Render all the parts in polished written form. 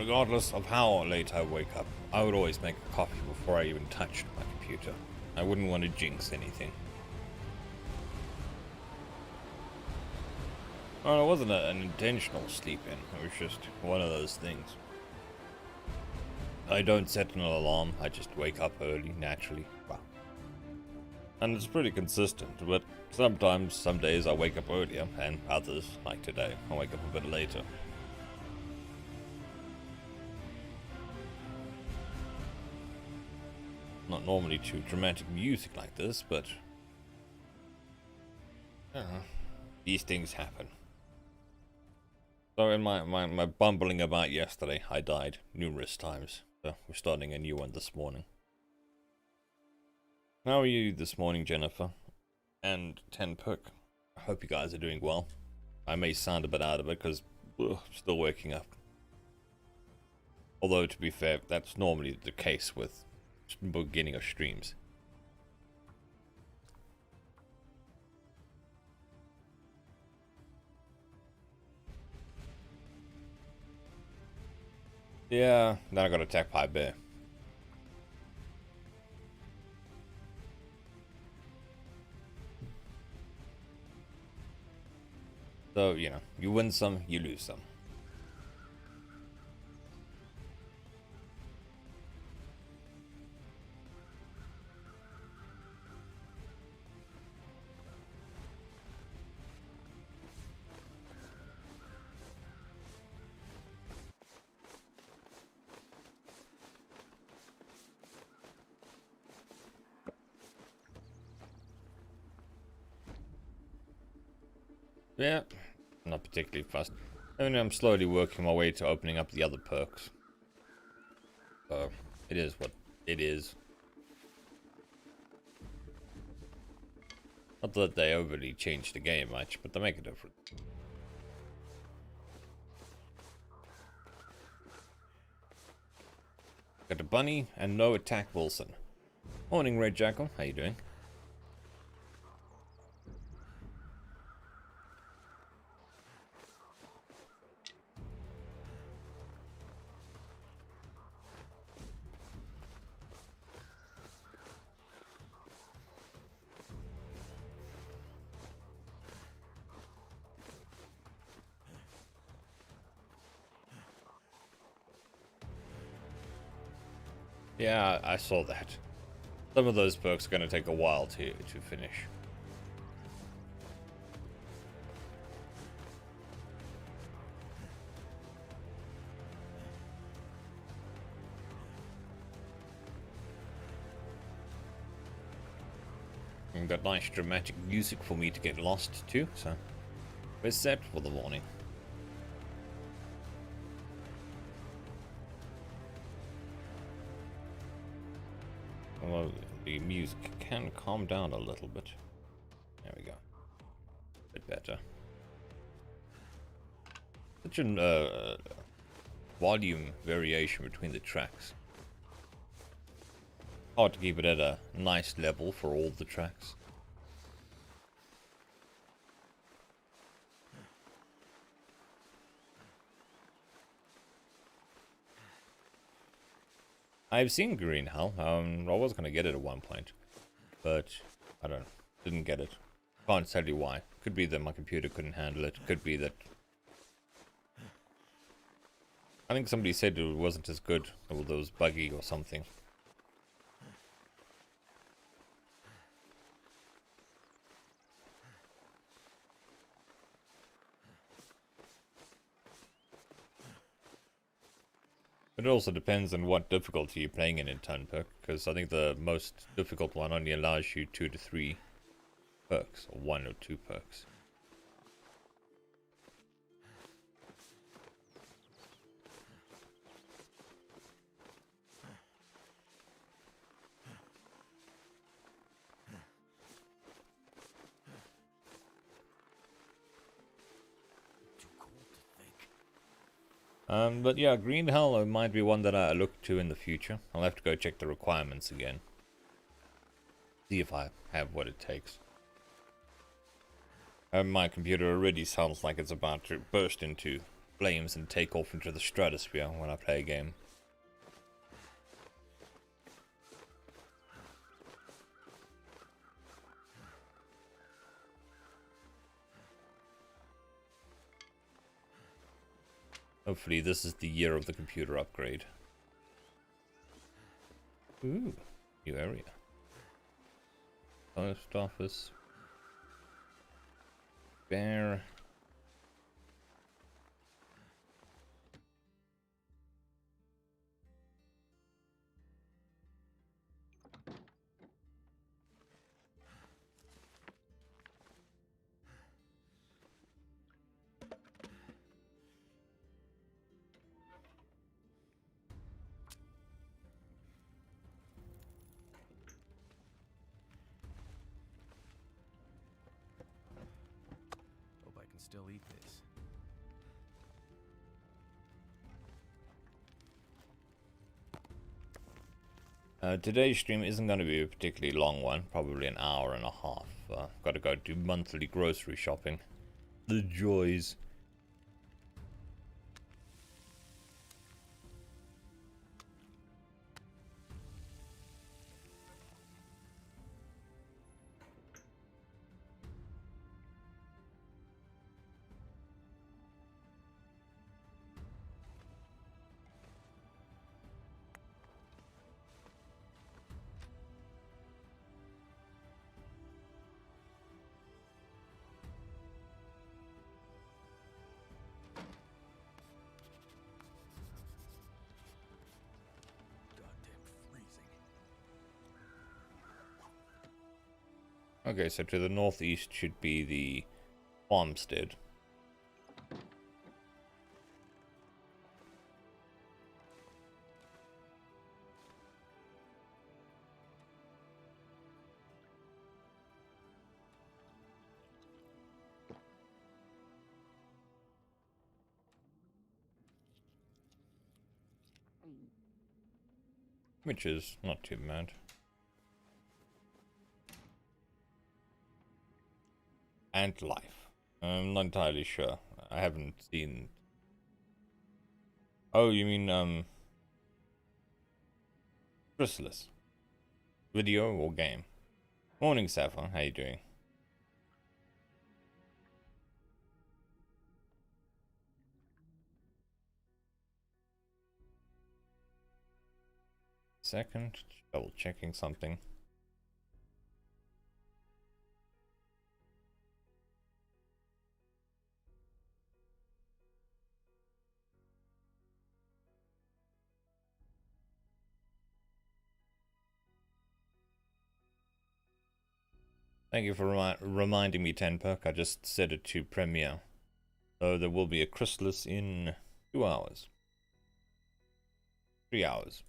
regardless of how late I wake up, I would always make a coffee before I even touched my computer. I wouldn't want to jinx anything. Well, it wasn't an intentional sleep-in. It was just one of those things. I don't set an alarm. I just wake up early, naturally. Well, and it's pretty consistent, but sometimes, some days I wake up earlier, and others, like today, I wake up a bit later. Not normally too dramatic music like this, but these things happen. So in my bumbling about yesterday, I died numerous times. So we're starting a new one this morning. How are you this morning, Jennifer? And 10 Perk. I hope you guys are doing well. I may sound a bit out of it because I'm still waking up. Although, to be fair, that's normally the case with beginning of streams. Yeah, then I got attacked by a bear. So, you know, you win some, you lose some. Yeah, not particularly fast. I mean, I'm slowly working my way to opening up the other perks. So, it is what it is. Not that they overly changed the game much, but they make a difference. Got a bunny and no attack Wilson. Morning, Red Jackal. How you doing? Yeah, I saw that. Some of those perks are going to take a while to finish. And got nice dramatic music for me to get lost to, so we're set for the morning. Although the music can calm down a little bit. There we go. A bit better. Such a volume variation between the tracks. Hard to keep it at a nice level for all the tracks. I've seen Green Hell. I was gonna get it at one point, but I didn't get it. Can't tell you why. Could be that my computer couldn't handle it. Could be that I think somebody said it wasn't as good, or that it was buggy or something. It also depends on what difficulty you're playing in 10 perk, because I think the most difficult one only allows you 2 to 3 perks, or 1 or 2 perks. But yeah, Green Hell might be one that I look to in the future. I'll have to go check the requirements again. See if I have what it takes. My computer already sounds like it's about to burst into flames and take off into the stratosphere when I play a game. Hopefully this is the year of the computer upgrade. Ooh, new area. Post office. Bear. Still eat this. Today's stream isn't going to be a particularly long one, probably an hour and a half. Got to go do monthly grocery shopping. The joys. Okay, so to the northeast should be the farmstead. Which is not too bad. And life. I'm not entirely sure. I haven't seen... Oh, you mean, Chrysalis. Video or game? Morning, Sapphire. How you doing? Second, double checking something. Thank you for reminding me, Tenperk. I just set it to premiere. So there will be a Chrysalis in 2 hours. 3 hours.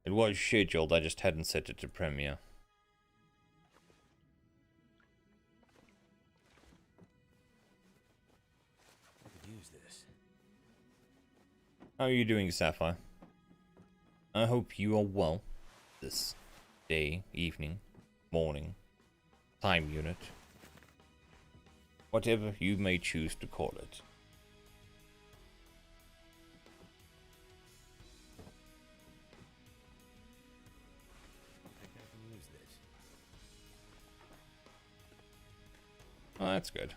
It was scheduled, I just hadn't set it to premiere. I could use this. How are you doing, Sapphire? I hope you are well. This day, evening, morning, time unit. Whatever you may choose to call it. I think I can use this. Oh, that's good.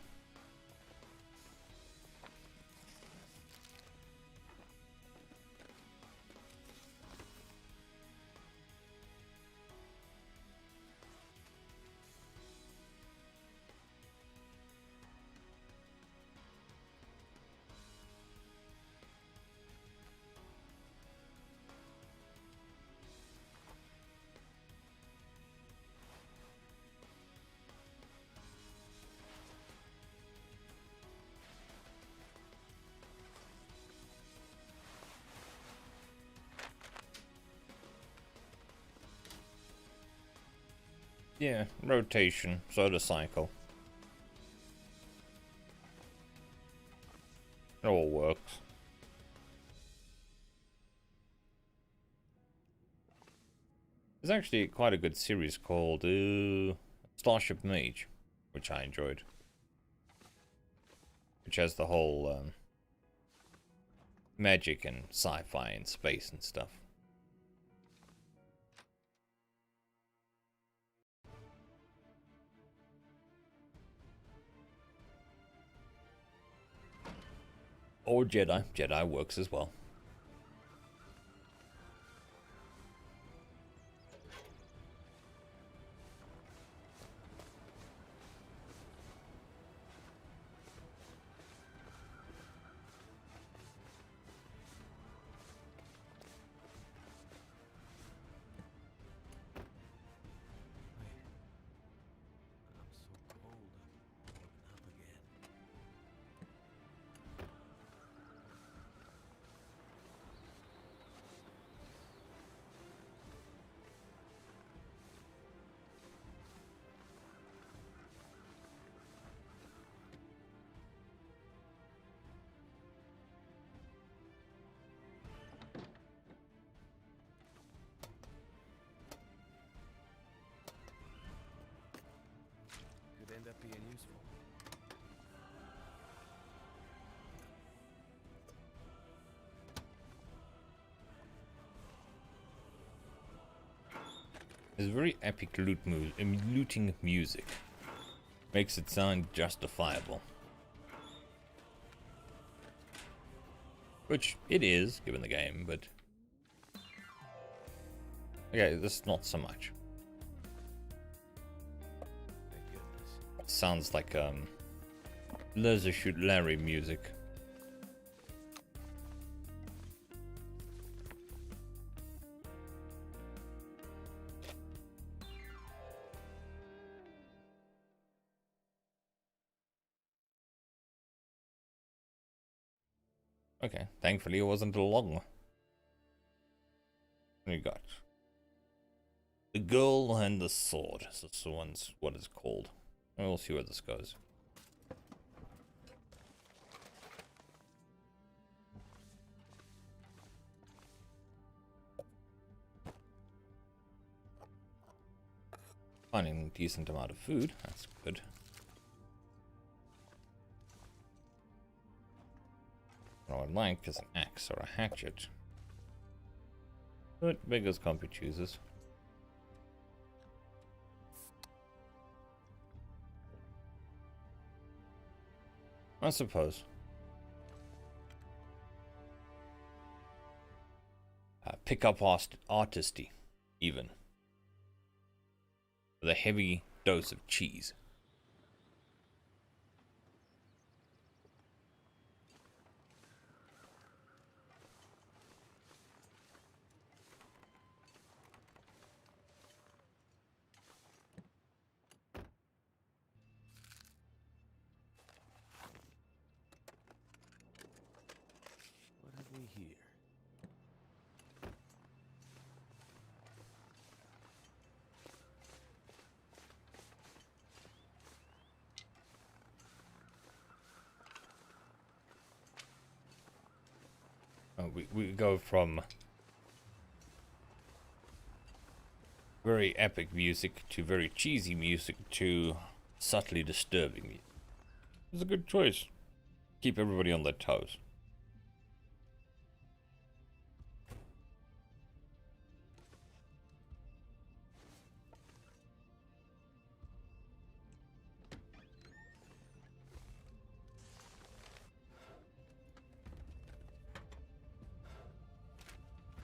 Yeah, rotation, solar cycle. It all works. There's actually quite a good series called Starship Mage, which I enjoyed. which has the whole magic and sci-fi and space and stuff. Or Jedi. Jedi works as well. I'm so cold. I'm warming up again. Could end up being useful. It's very epic looting music. Makes it sound justifiable. Which it is, given the game, but... Okay, this not so much. Thank goodness. Sounds like Leisure Shoot Larry music. Okay, thankfully it wasn't long. What do you got? The Girl and the Sword. This one's what it's called. We'll see where this goes. Finding a decent amount of food. That's good. What I would like is an axe or a hatchet. But beggars can't be choosers. I suppose. Pick up artisty, even. With a heavy dose of cheese. What have we here? We go from very epic music to very cheesy music to subtly disturbing music. It's a good choice. Keep everybody on their toes.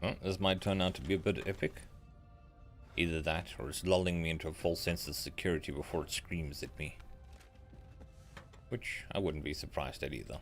Well, this might turn out to be a bit epic. Either that, or it's lulling me into a false sense of security before it screams at me. Which I wouldn't be surprised at either.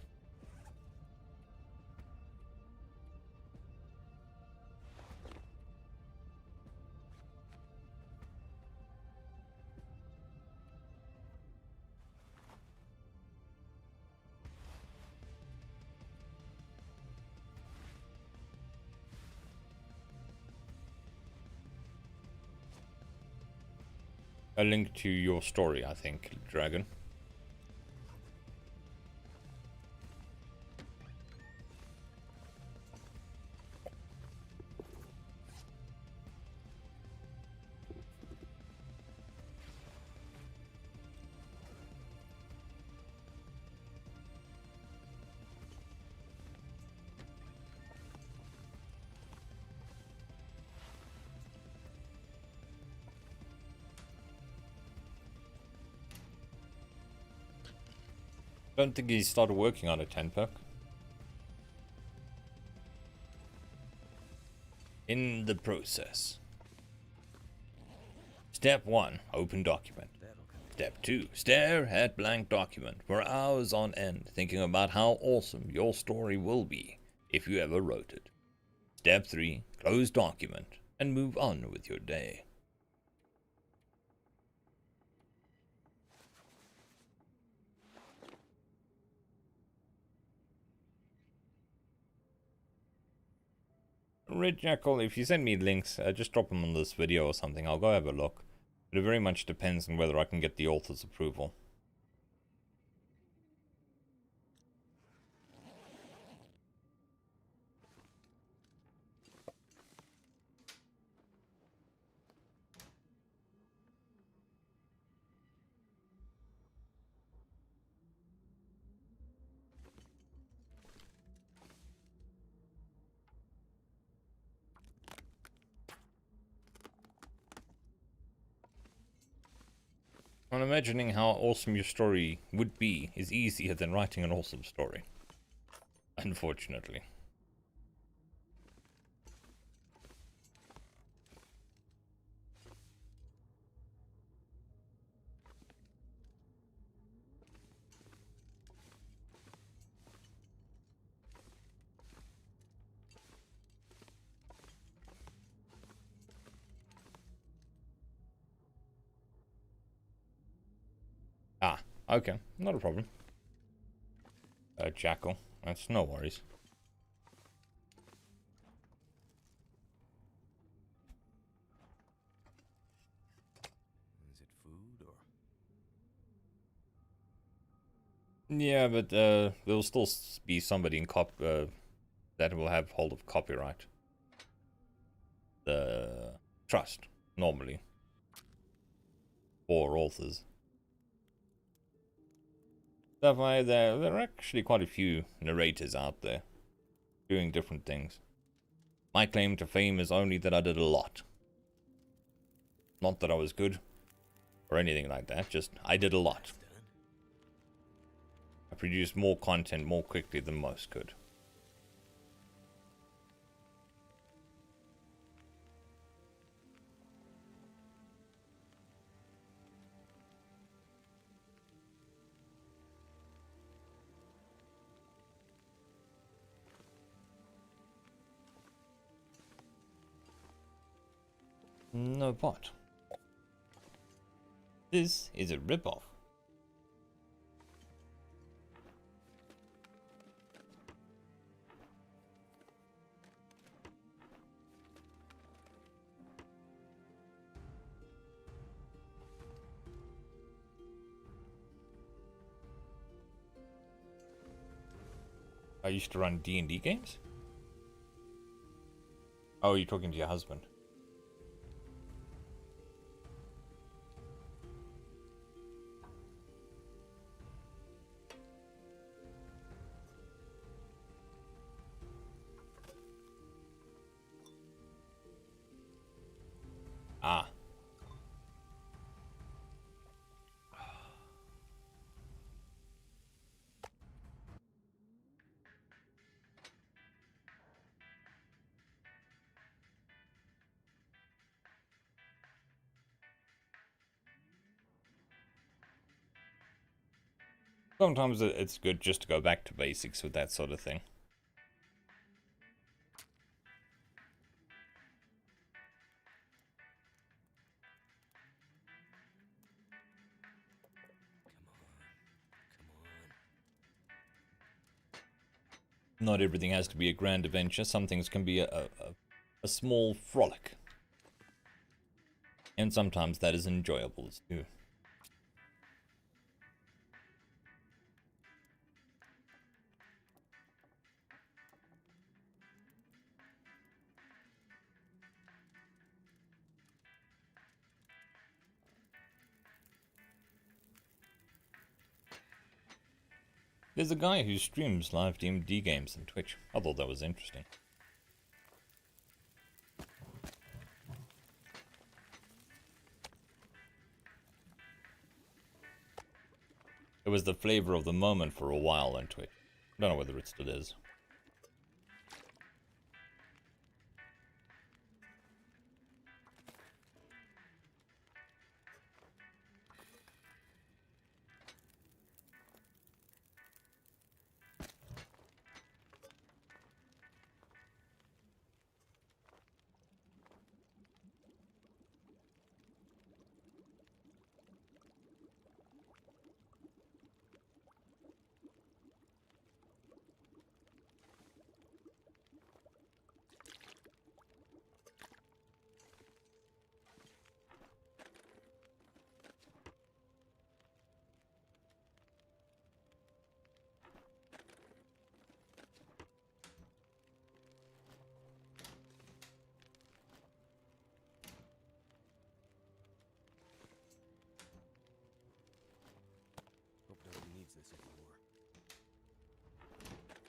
A link to your story, I think, Dragon. Don't think he started working on a 10 perk. In the process. Step 1, open document. Step 2, stare at blank document for hours on end, thinking about how awesome your story will be if you ever wrote it. Step 3, close document and move on with your day. Red Jackal, if you send me links, just drop them on this video or something. I'll go have a look. But it very much depends on whether I can get the author's approval. I'm imagining how awesome your story would be is easier than writing an awesome story. Unfortunately. Ah, okay, not a problem. Jackal, that's no worries. Is it food or? Yeah, but there'll still be somebody in that will have hold of copyright. The trust, normally. For authors. That way, there are actually quite a few narrators out there doing different things. My claim to fame is only that I did a lot. Not that I was good or anything like that, just I did a lot. I produced more content more quickly than most could. No pot. This is a ripoff. I used to run D&D games? Oh, you're talking to your husband. Ah. Sometimes it's good just to go back to basics with that sort of thing. Not everything has to be a grand adventure. Some things can be a small frolic. And sometimes that is enjoyable too. There's a guy who streams live D&D games on Twitch. I thought that was interesting. It was the flavor of the moment for a while on Twitch. I don't know whether it still is. Hope nobody needs this anymore. This stuff will come in handy.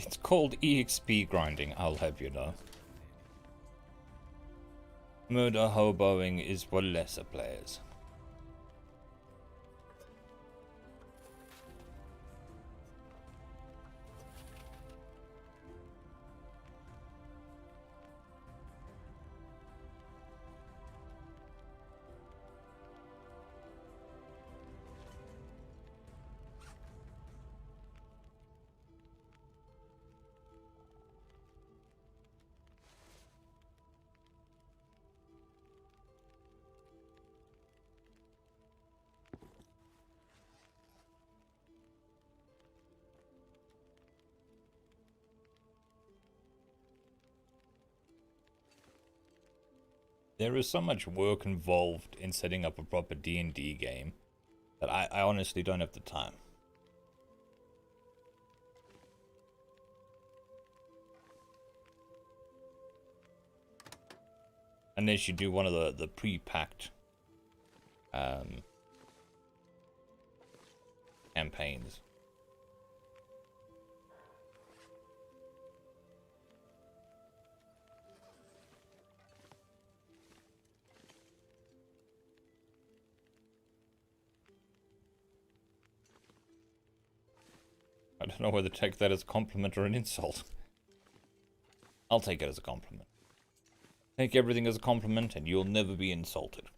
It's called EXP grinding, I'll have you know. Murder hoboing is for lesser players. There is so much work involved in setting up a proper D&D game that I honestly don't have the time. Unless you do one of the pre-packed campaigns. I don't know whether to take that as a compliment or an insult. I'll take it as a compliment. Take everything as a compliment and you'll never be insulted.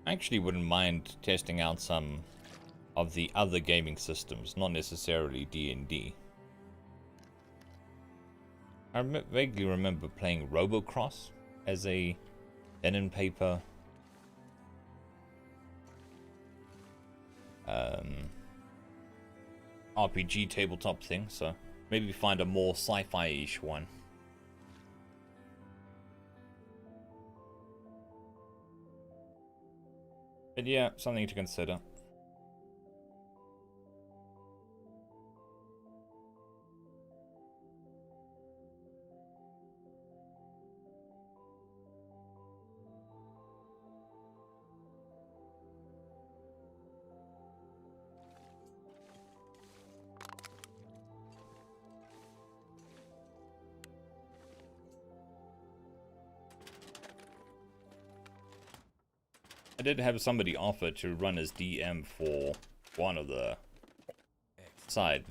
I actually wouldn't mind testing out some of the other gaming systems, not necessarily D&D. I vaguely remember playing Robocross as a pen and paper RPG tabletop thing, so maybe find a more sci-fi-ish one. But yeah, something to consider. I did have somebody offer to run as DM for one of the side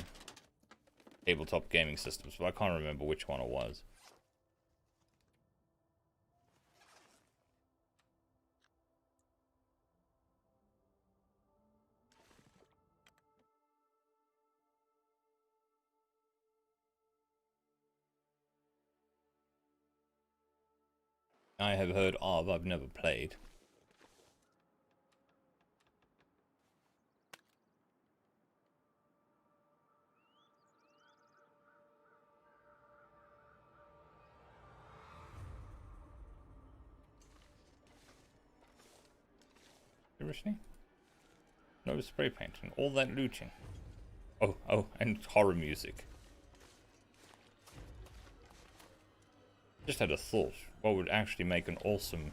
tabletop gaming systems, but I can't remember which one it was. I have heard of, I've never played. Seriously? No spray painting, all that looting. Oh, and horror music. Just had a thought. What would actually make an awesome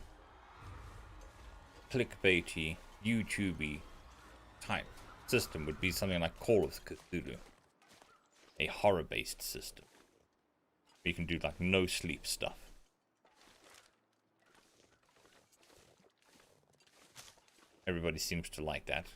clickbaity, YouTubey type system would be something like Call of Cthulhu. A horror-based system. Where you can do like no sleep stuff. Everybody seems to like that.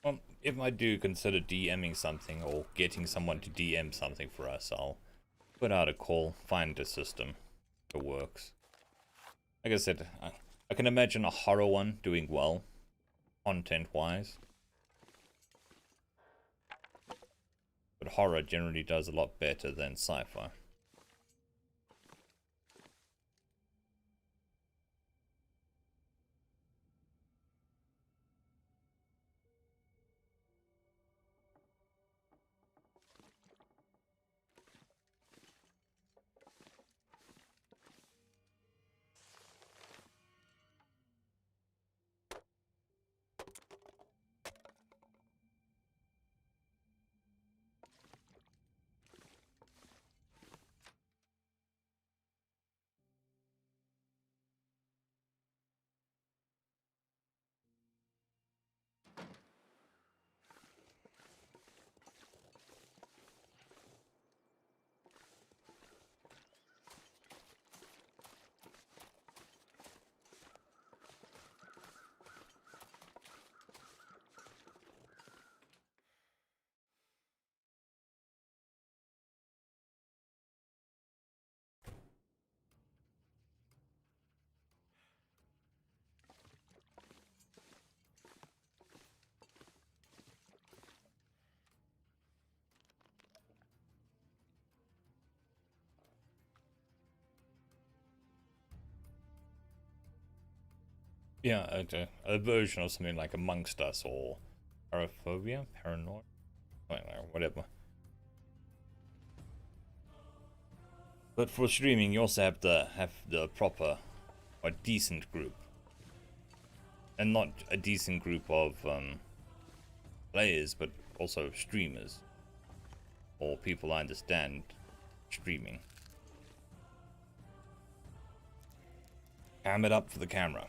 Well, if I do consider DMing something or getting someone to DM something for us, I'll put out a call, find a system that works. Like I said, I can imagine a horror one doing well, content-wise. But horror generally does a lot better than sci-fi. Yeah, a version of something like Amongst Us or Paraphobia, Paranoia, whatever. But for streaming, you also have to have the proper or decent group, and not a decent group of players, but also streamers or people who understand streaming. Cam it up for the camera.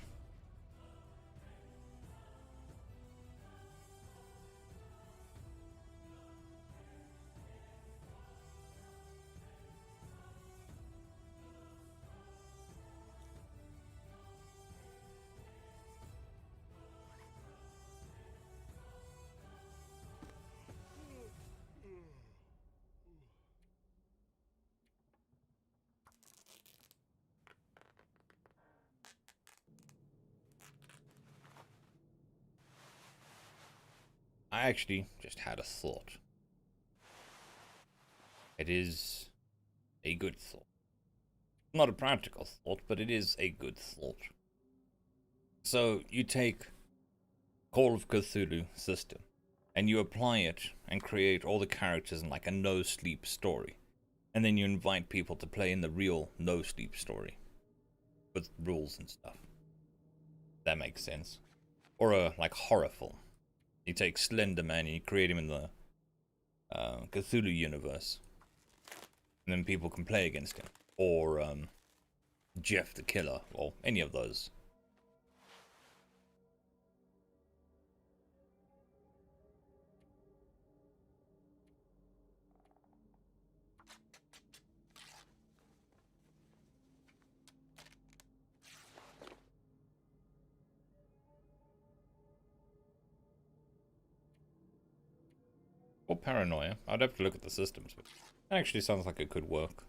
I actually just had a thought. It is a good thought. Not a practical thought, but it is a good thought. So you take Call of Cthulhu system. and you apply it and create all the characters in like a no sleep story, and then you invite people to play in the real no sleep story with rules and stuff. That makes sense. Or a like horror film. You take Slender Man and you create him in the Cthulhu universe, and then people can play against him. Or Jeff the Killer, or any of those. Or Paranoia. I'd have to look at the systems, but it actually sounds like it could work.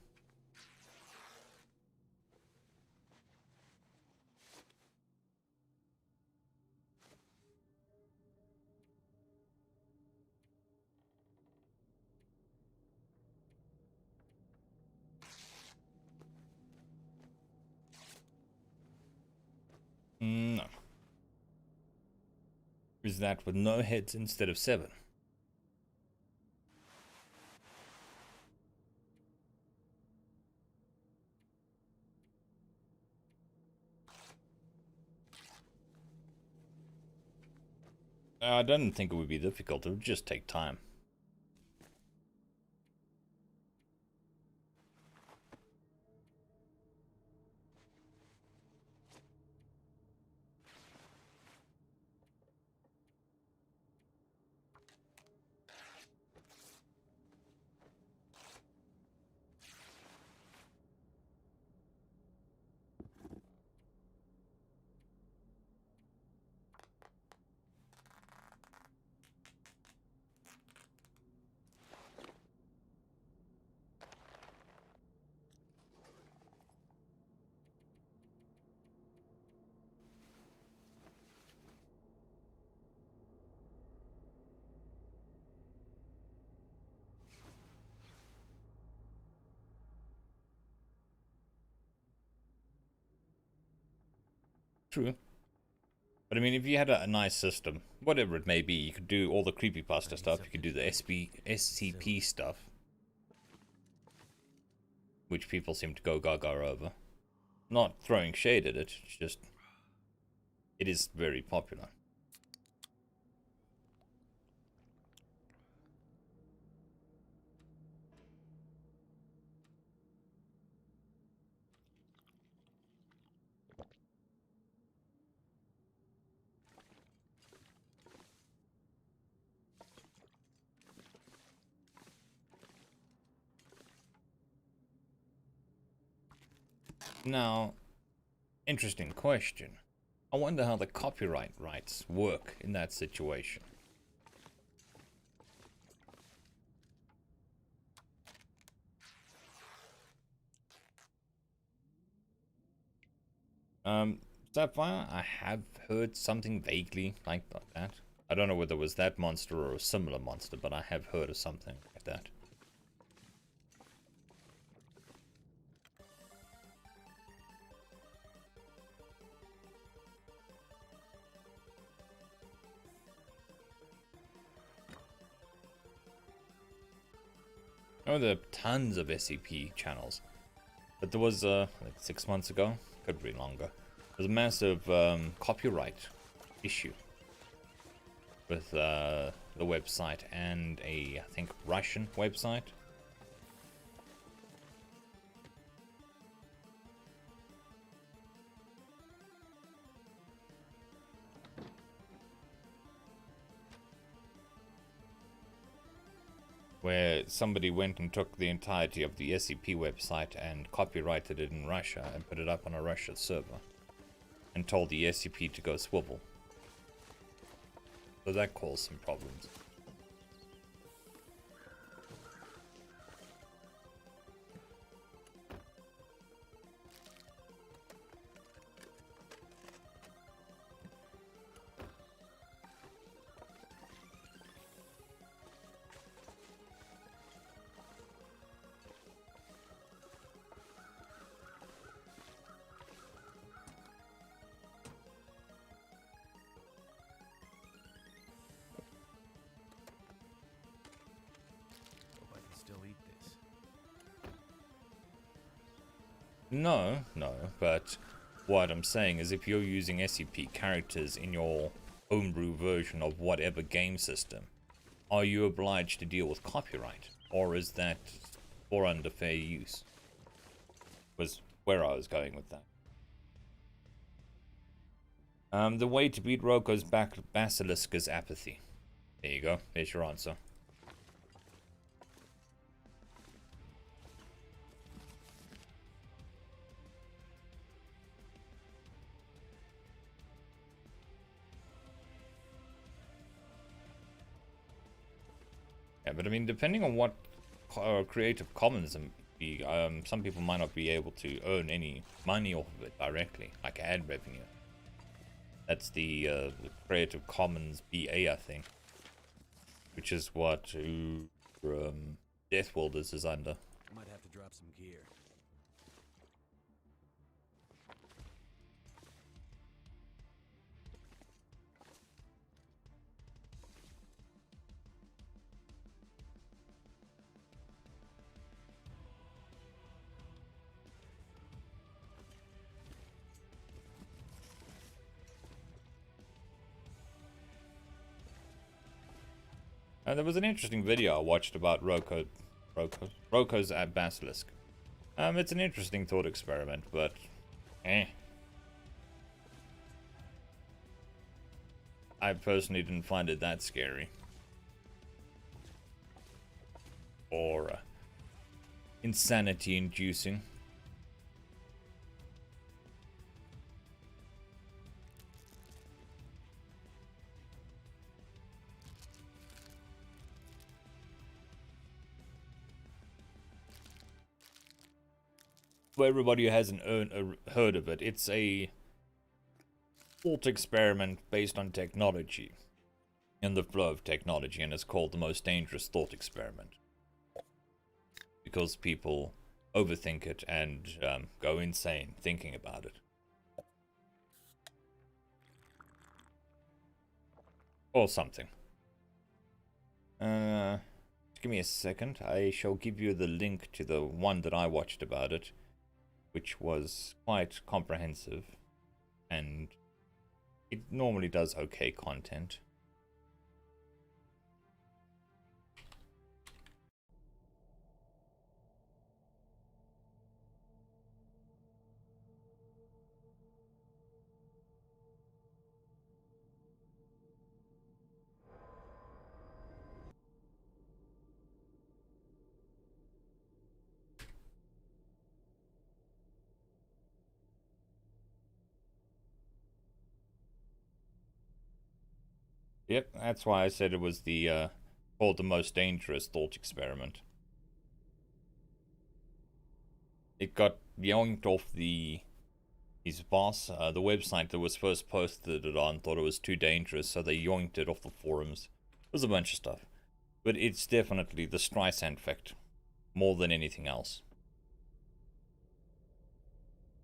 No. Is that with no heads instead of 7? I don't think it would be difficult. It would just take time. True. But I mean, if you had a nice system, whatever it may be, you could do all the creepypasta stuff, you could do the SCP stuff, which people seem to go gaga over. Not throwing shade at it, it's just, it is very popular. Now, interesting question. I wonder how the copyright rights work in that situation. Sapphire, I have heard something vaguely like that. I don't know whether it was that monster or a similar monster, but I have heard of something like that. Oh, there are tons of SCP channels. But there was, like 6 months ago, could be longer, there's a massive copyright issue with the website and I think, Russian website. Where somebody went and took the entirety of the SCP website and copyrighted it in Russia and put it up on a Russia server and told the SCP to go swivel. So that caused some problems. No, but what I'm saying is if you're using SCP characters in your homebrew version of whatever game system, are you obliged to deal with copyright? Or is that for under fair use? Was where I was going with that. The way to beat Roko's basilisk is apathy. There you go. There's your answer. Yeah, but I mean, depending on what Creative Commons some people might not be able to earn any money off of it directly, like ad revenue. That's the Creative Commons BA, I think, which is what Death Wilders is under. Might have to drop some gear. There was an interesting video I watched about Roko's basilisk. It's an interesting thought experiment, but I personally didn't find it that scary or insanity inducing. For everybody who hasn't heard of it, it's a thought experiment based on technology and the flow of technology, and it's called the most dangerous thought experiment because people overthink it and go insane thinking about it. Or something. Give me a second. I shall give you the link to the one that I watched about it, which was quite comprehensive, and it normally does okay content. Yep, that's why I said it was the called the most dangerous thought experiment. It got yoinked off his boss, the website that was first posted it on thought it was too dangerous, so they yoinked it off the forums. It was a bunch of stuff. But it's definitely the Streisand effect, more than anything else.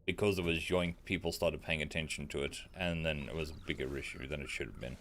Because it was yoinked, people started paying attention to it, and then it was a bigger issue than it should have been.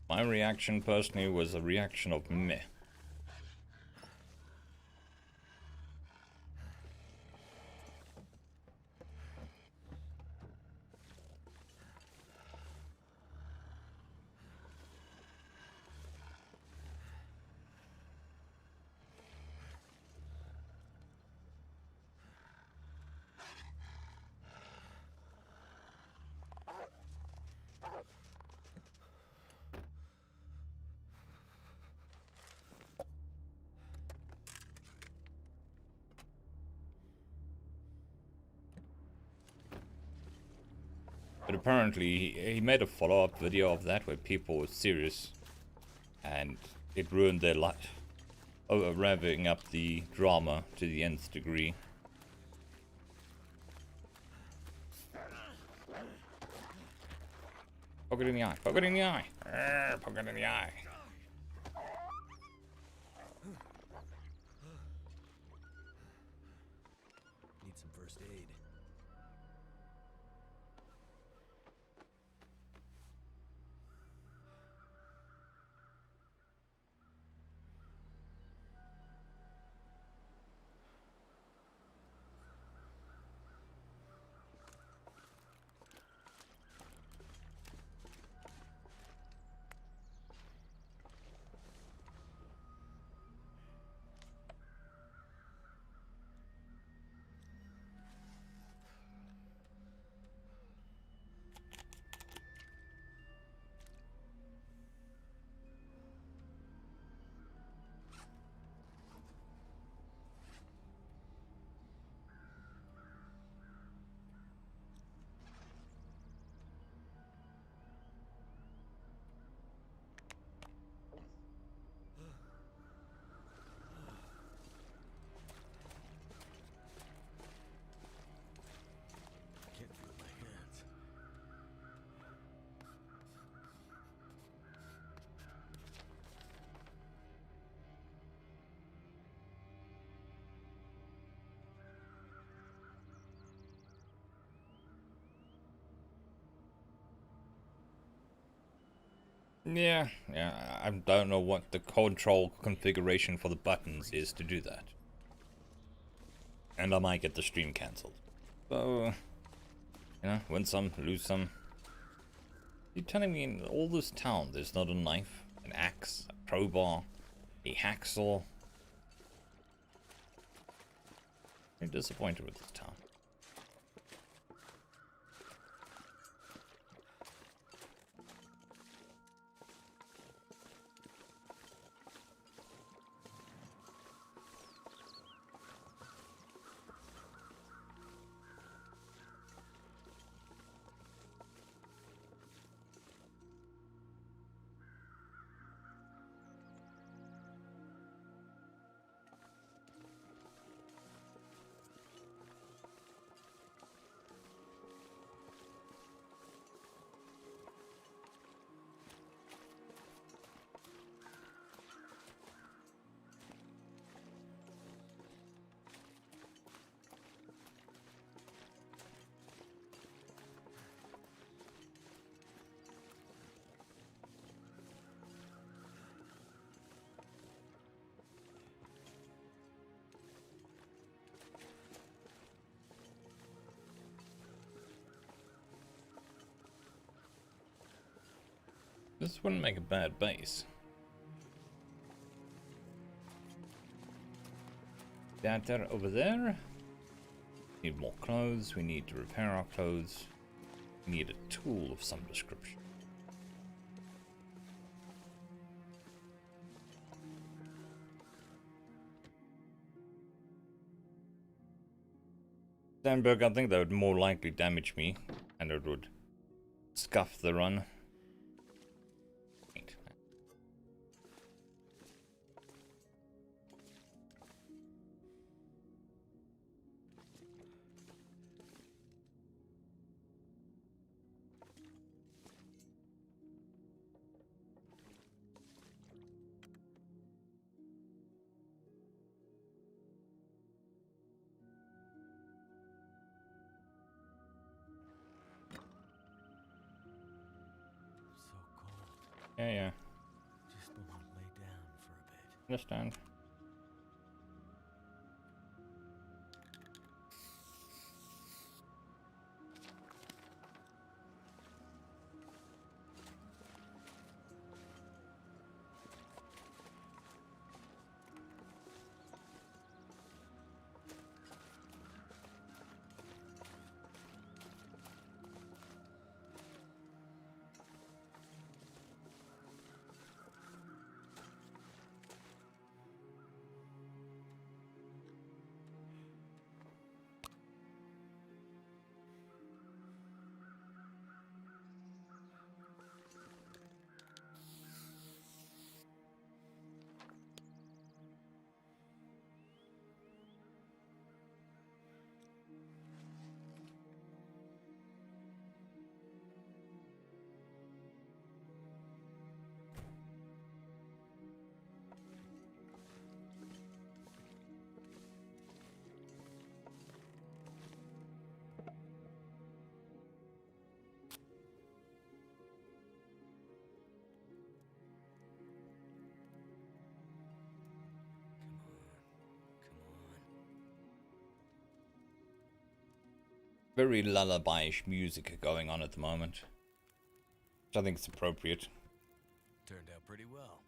My reaction personally was a reaction of meh. But apparently he made a follow-up video of that where people were serious and it ruined their life, revving up the drama to the nth degree. Poke it in the eye, poke it in the eye, poke it in the eye. Need some first aid. Can't feel my hands. Yeah, I don't know what the control configuration for the buttons is to do that. And I might get the stream cancelled. So, you know, win some, lose some. You're telling me in all this town there's not a knife, an axe, a crowbar, a hacksaw? I'm disappointed with this town. This wouldn't make a bad base. That there over there. Need more clothes. We need to repair our clothes. We need a tool of some description. Sandberg, I think that would more likely damage me, and it would scuff the run. So cold. Yeah. Just want to lay down for a bit. Understand. very lullaby-ish music going on at the moment, which I think is appropriate. Turned out pretty well.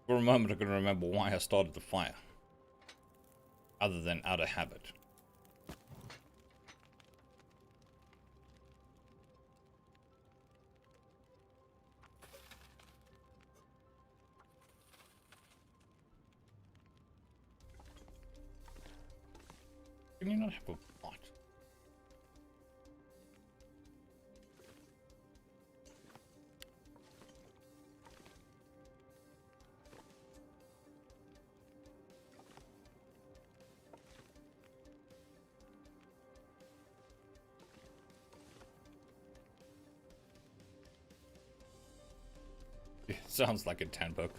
For a moment I couldn't remember why I started the fire, other than out of habit. Can you not have a pot? It sounds like a 10 book.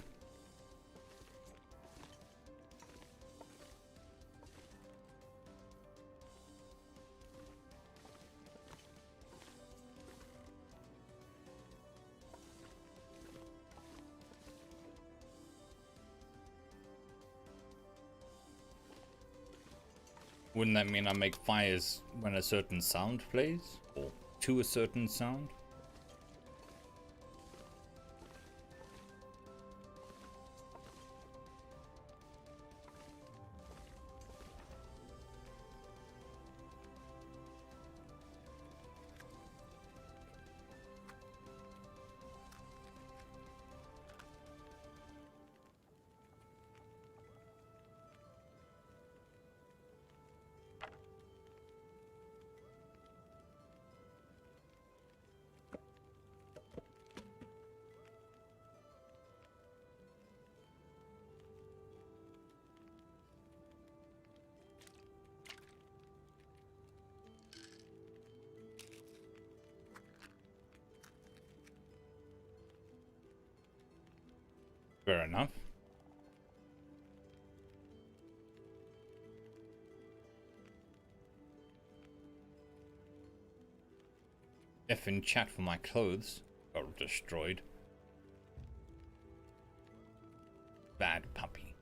Wouldn't that mean I make fires when a certain sound plays? Or to a certain sound? Fair enough. F in chat for my clothes got destroyed. Bad puppy.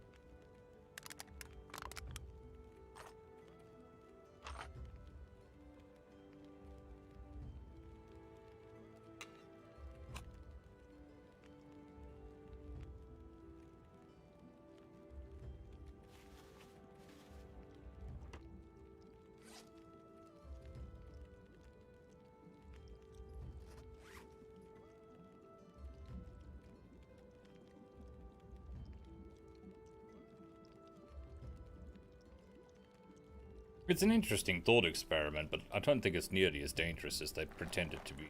It's an interesting thought experiment, but I don't think it's nearly as dangerous as they pretend it to be.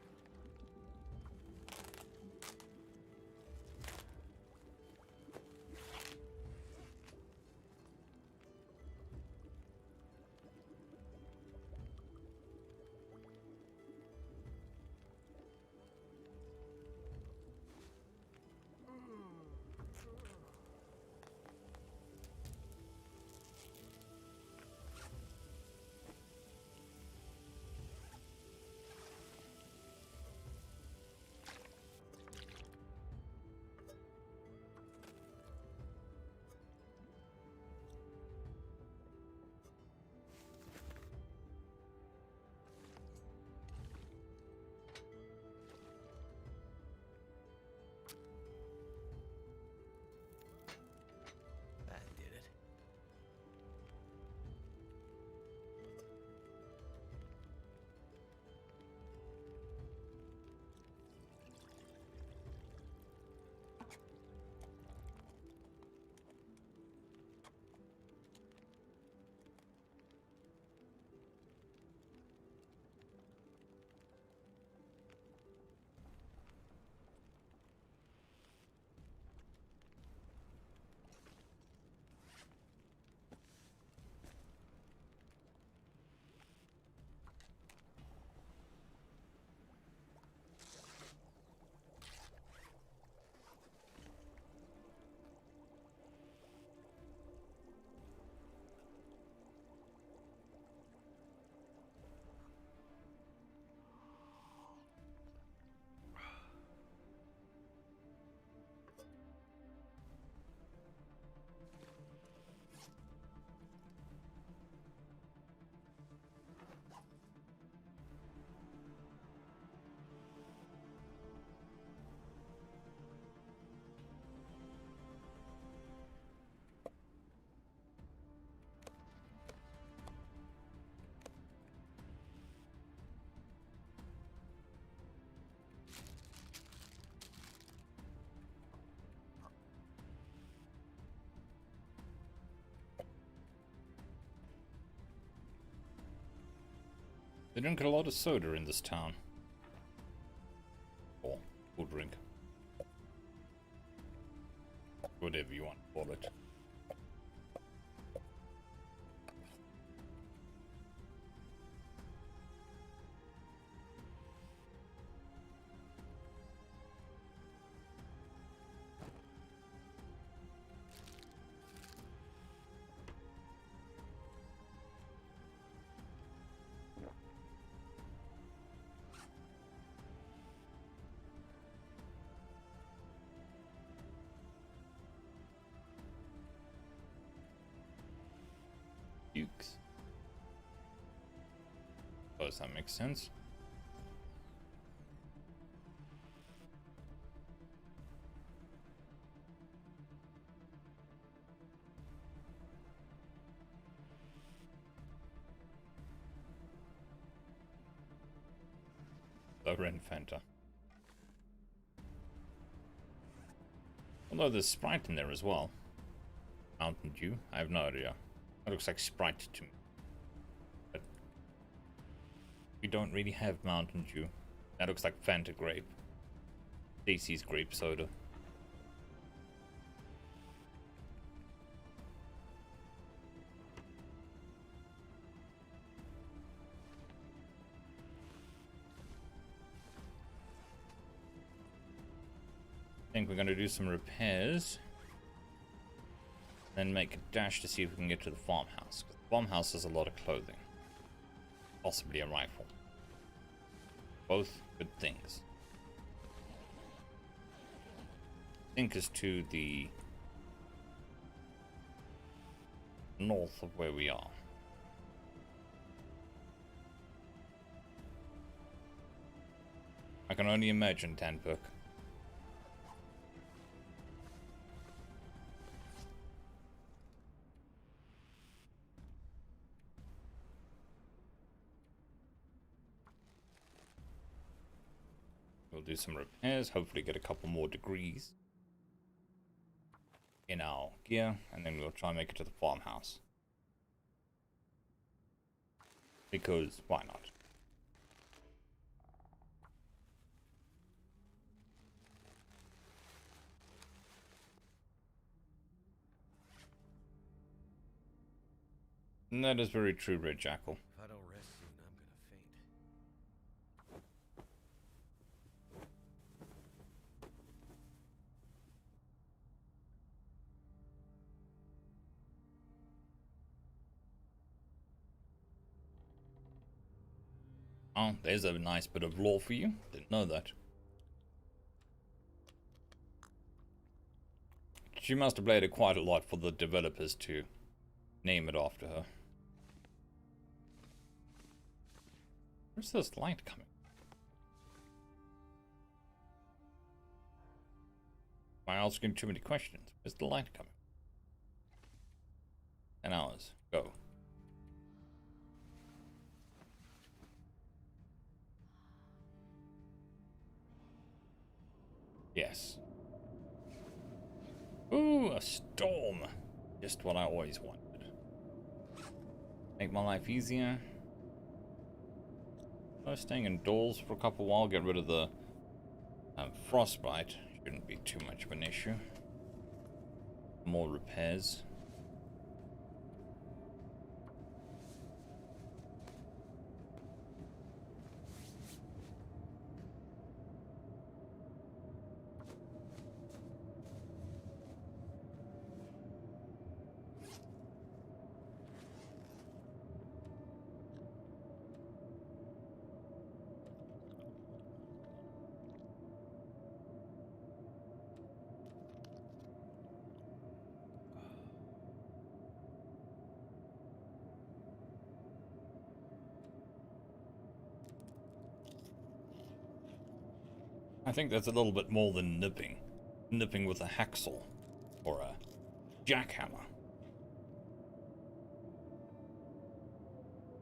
They drink a lot of soda in this town. Or cool drink. Whatever you want to call it. Dukes. Suppose that makes sense. The Ren Fanta. Although there's Sprite in there as well. Mountain Dew? I have no idea. That looks like Sprite to me. But we don't really have Mountain Dew. That looks like Fanta Grape. Stacy's grape soda. I think we're going to do some repairs. Then make a dash to see if we can get to the farmhouse. Because the farmhouse has a lot of clothing. Possibly a rifle. Both good things. I think is to the north of where we are. I can only imagine, Tanperk. We'll do some repairs, hopefully get a couple more degrees in our gear, and then we'll try and make it to the farmhouse. Because, why not? And that is very true, Red Jackal. If I don't rest soon, I'm gonna faint. Oh, there's a nice bit of lore for you. Didn't know that. She must have played it quite a lot for the developers to name it after her. Where's this light coming? Am I asking too many questions? Where's the light coming? 10 hours. Go. Yes. Ooh, a storm. Just what I always wanted. Make my life easier. Staying indoors for a couple while, get rid of the frostbite. Shouldn't be too much of an issue. More repairs. I think that's a little bit more than nipping. Nipping with a hacksaw or a jackhammer.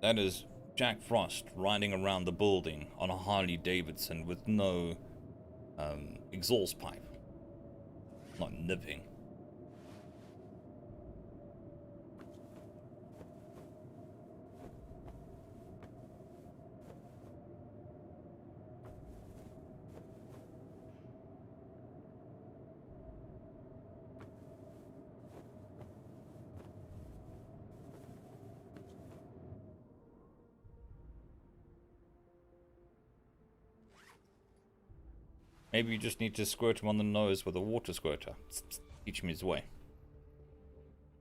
That is Jack Frost riding around the building on a Harley Davidson with no exhaust pipe. Not nipping. Maybe you just need to squirt him on the nose with a water squirter. Teach him his way.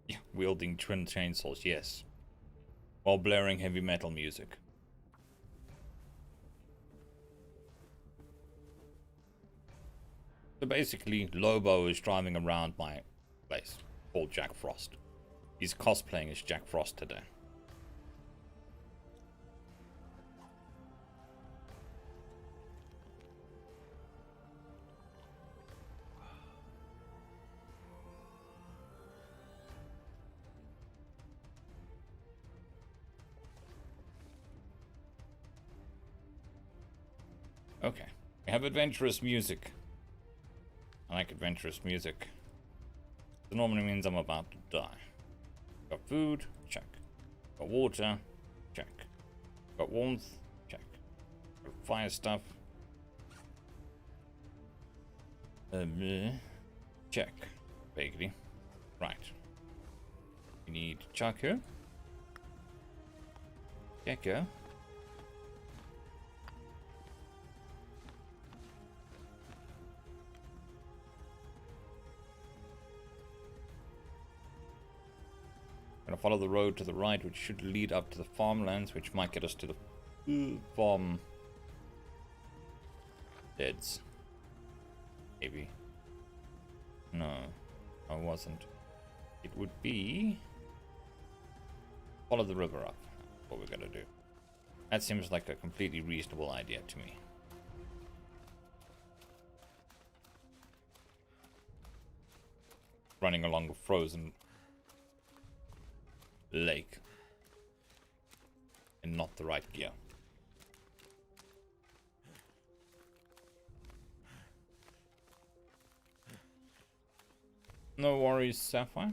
Yeah, wielding twin chainsaws, yes. While blaring heavy metal music. So basically, Lobo is driving around my place called Jack Frost. He's cosplaying as Jack Frost today. Okay, we have adventurous music. I like adventurous music. It normally means I'm about to die. Got food? Check. Got water? Check. Got warmth? Check. Got fire stuff? Check. Vaguely. Right. We need Chaco. Gecko. Gonna follow the road to the right, which should lead up to the farmlands, which might get us to the farm deads. Maybe. No, I wasn't. It would be follow the river up. That's what we're gonna do. That seems like a completely reasonable idea to me. Running along a frozen lake and not the right gear. No worries, Sapphire.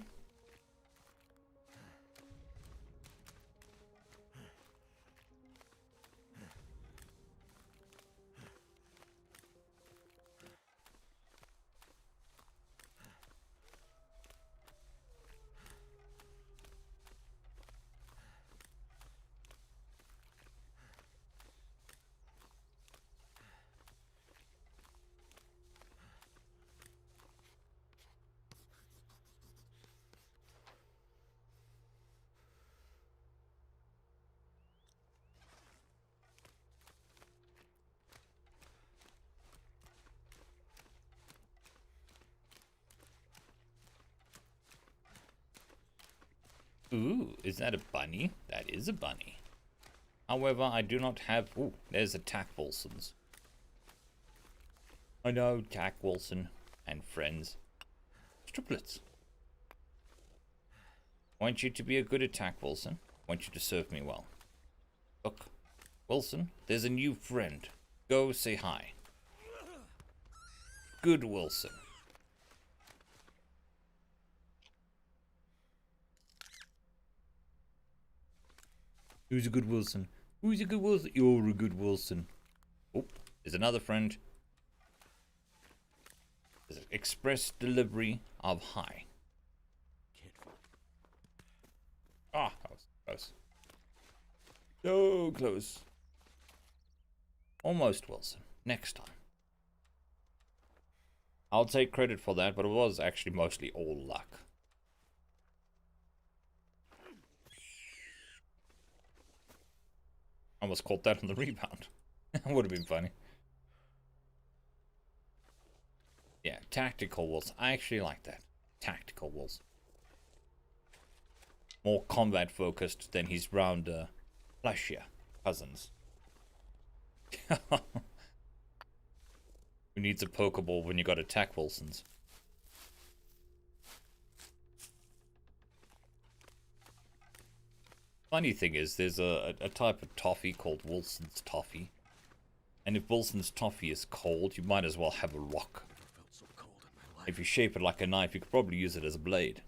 Ooh, is that a bunny? That is a bunny. However, I do not have... Ooh, there's a Tack Wilson's. I know, Tack Wilson and friends. Triplets. I want you to be a good attack, Wilson. I want you to serve me well. Look, Wilson, there's a new friend. Go say hi. Good Wilson. Who's a good Wilson? Who's a good Wilson? You're a good Wilson. Oh, there's another friend. There's an express delivery of hi. Ah, that was close. So close. Almost Wilson. Next time. I'll take credit for that, but it was actually mostly all luck. Almost caught that on the rebound. That would have been funny. Yeah, tactical Wilson. I actually like that. Tactical Wilson. More combat focused than his rounder flashier cousins. Who needs a Pokeball when you got attack Wilsons? Funny thing is, there's a type of toffee called Wilson's Toffee. And if Wilson's Toffee is cold, you might as well have a rock. If you shape it like a knife, you could probably use it as a blade.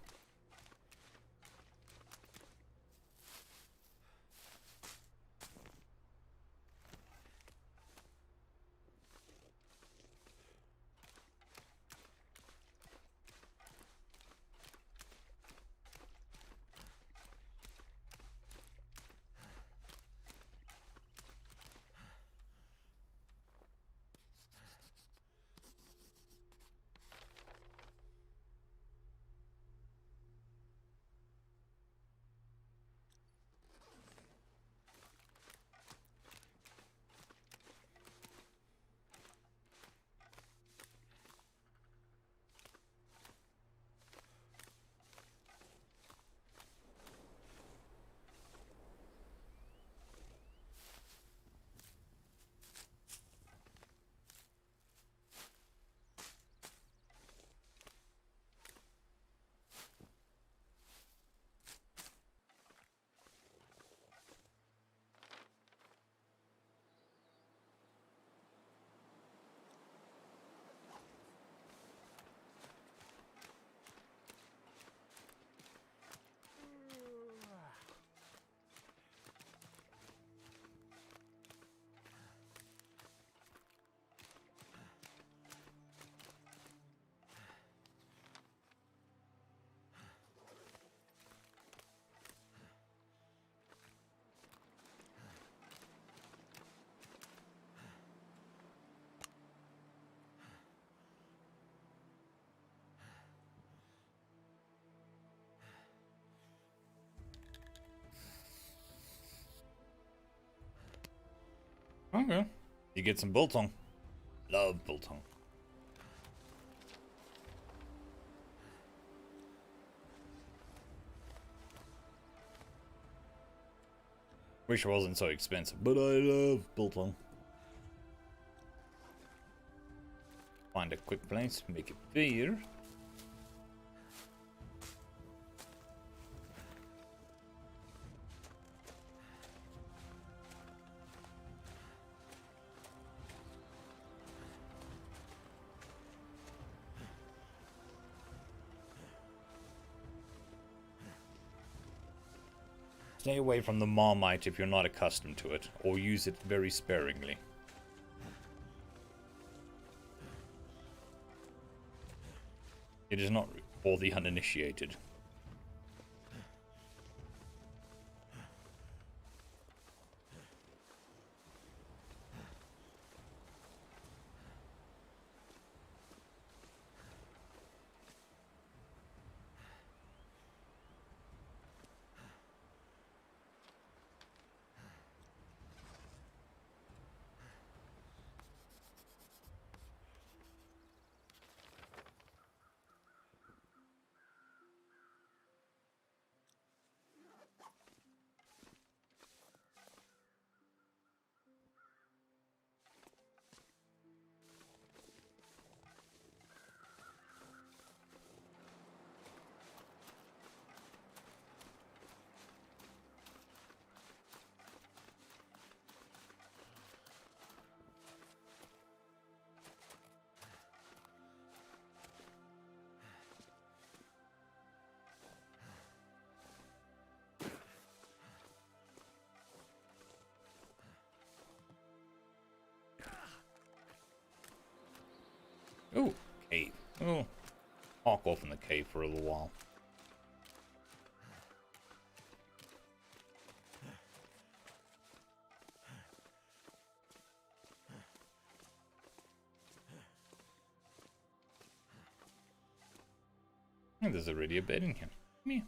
Okay. You get some biltong. Love biltong. Wish it wasn't so expensive, but I love biltong. Find a quick place, make it fair. Stay away from the Marmite if you're not accustomed to it, or use it very sparingly. It is not for the uninitiated. Ooh, cave. Oh, park off in the cave for a little while. And there's already a bed in here. Me.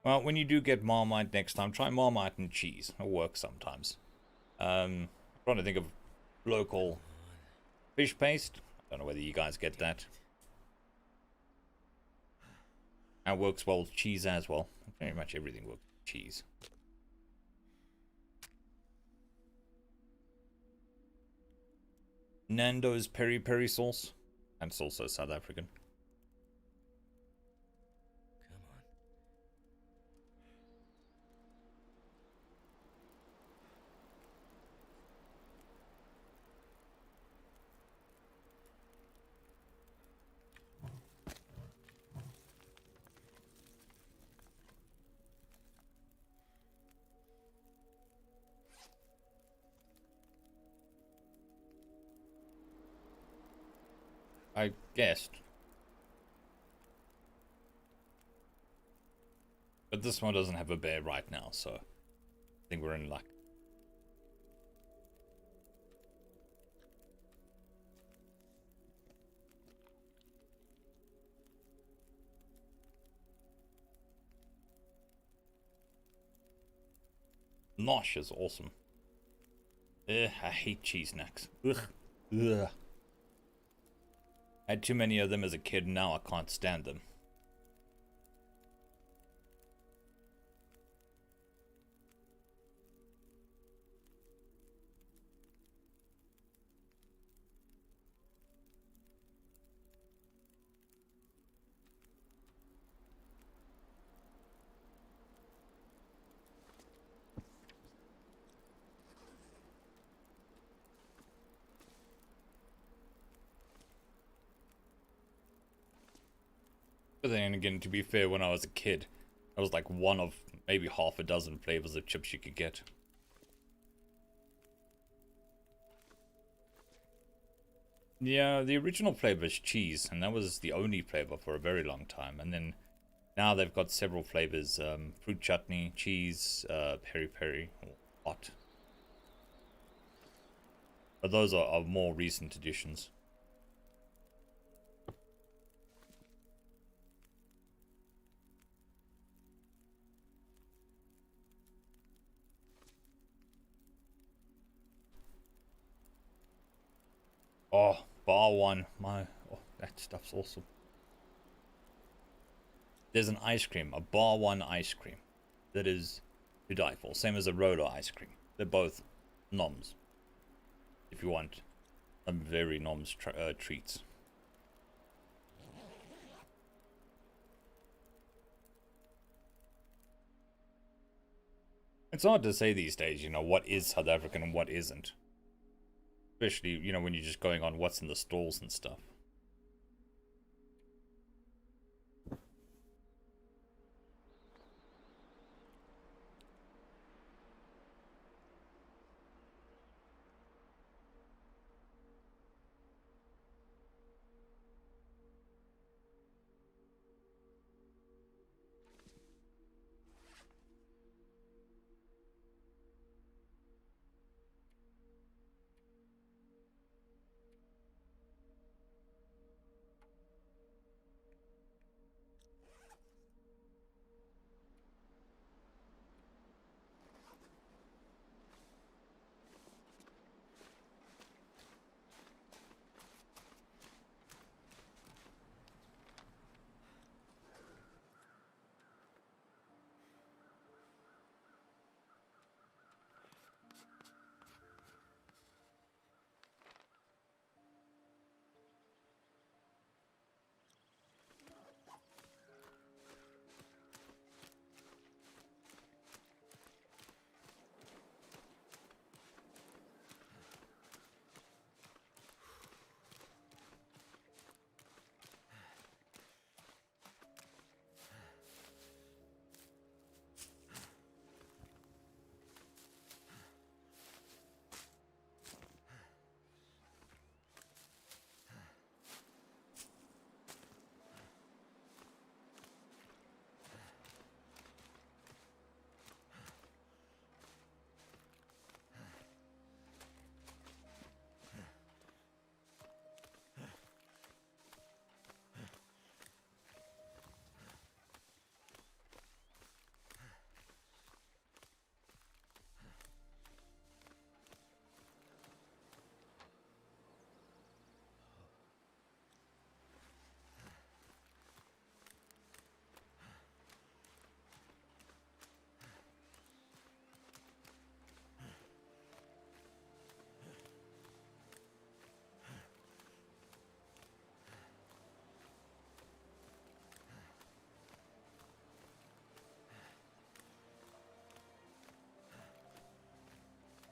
Well, when you do get Marmite next time, try Marmite and cheese. It'll work sometimes. Trying to think of local fish paste. I don't know whether you guys get that. That works well with cheese as well. Very much everything works with cheese. Nando's peri peri sauce. And it's also South African. Come on. I guessed. But this one doesn't have a bear right now, so I think we're in luck. Nosh is awesome. I hate cheese snacks. Ugh. Ugh. I had too many of them as a kid, and now I can't stand them. But then again, to be fair, when I was a kid, I was like one of maybe half a dozen flavors of chips you could get. Yeah, the original flavor is cheese, and that was the only flavor for a very long time. And then now they've got several flavors: fruit chutney, cheese, peri peri, or hot. But those are more recent additions. Oh, bar one. That stuff's awesome. There's an ice cream, a bar one ice cream, that is to die for. Same as a roller ice cream. They're both noms. If you want some very noms treats. It's hard to say these days, what is South African and what isn't. Especially, when you're just going on what's in the stalls and stuff.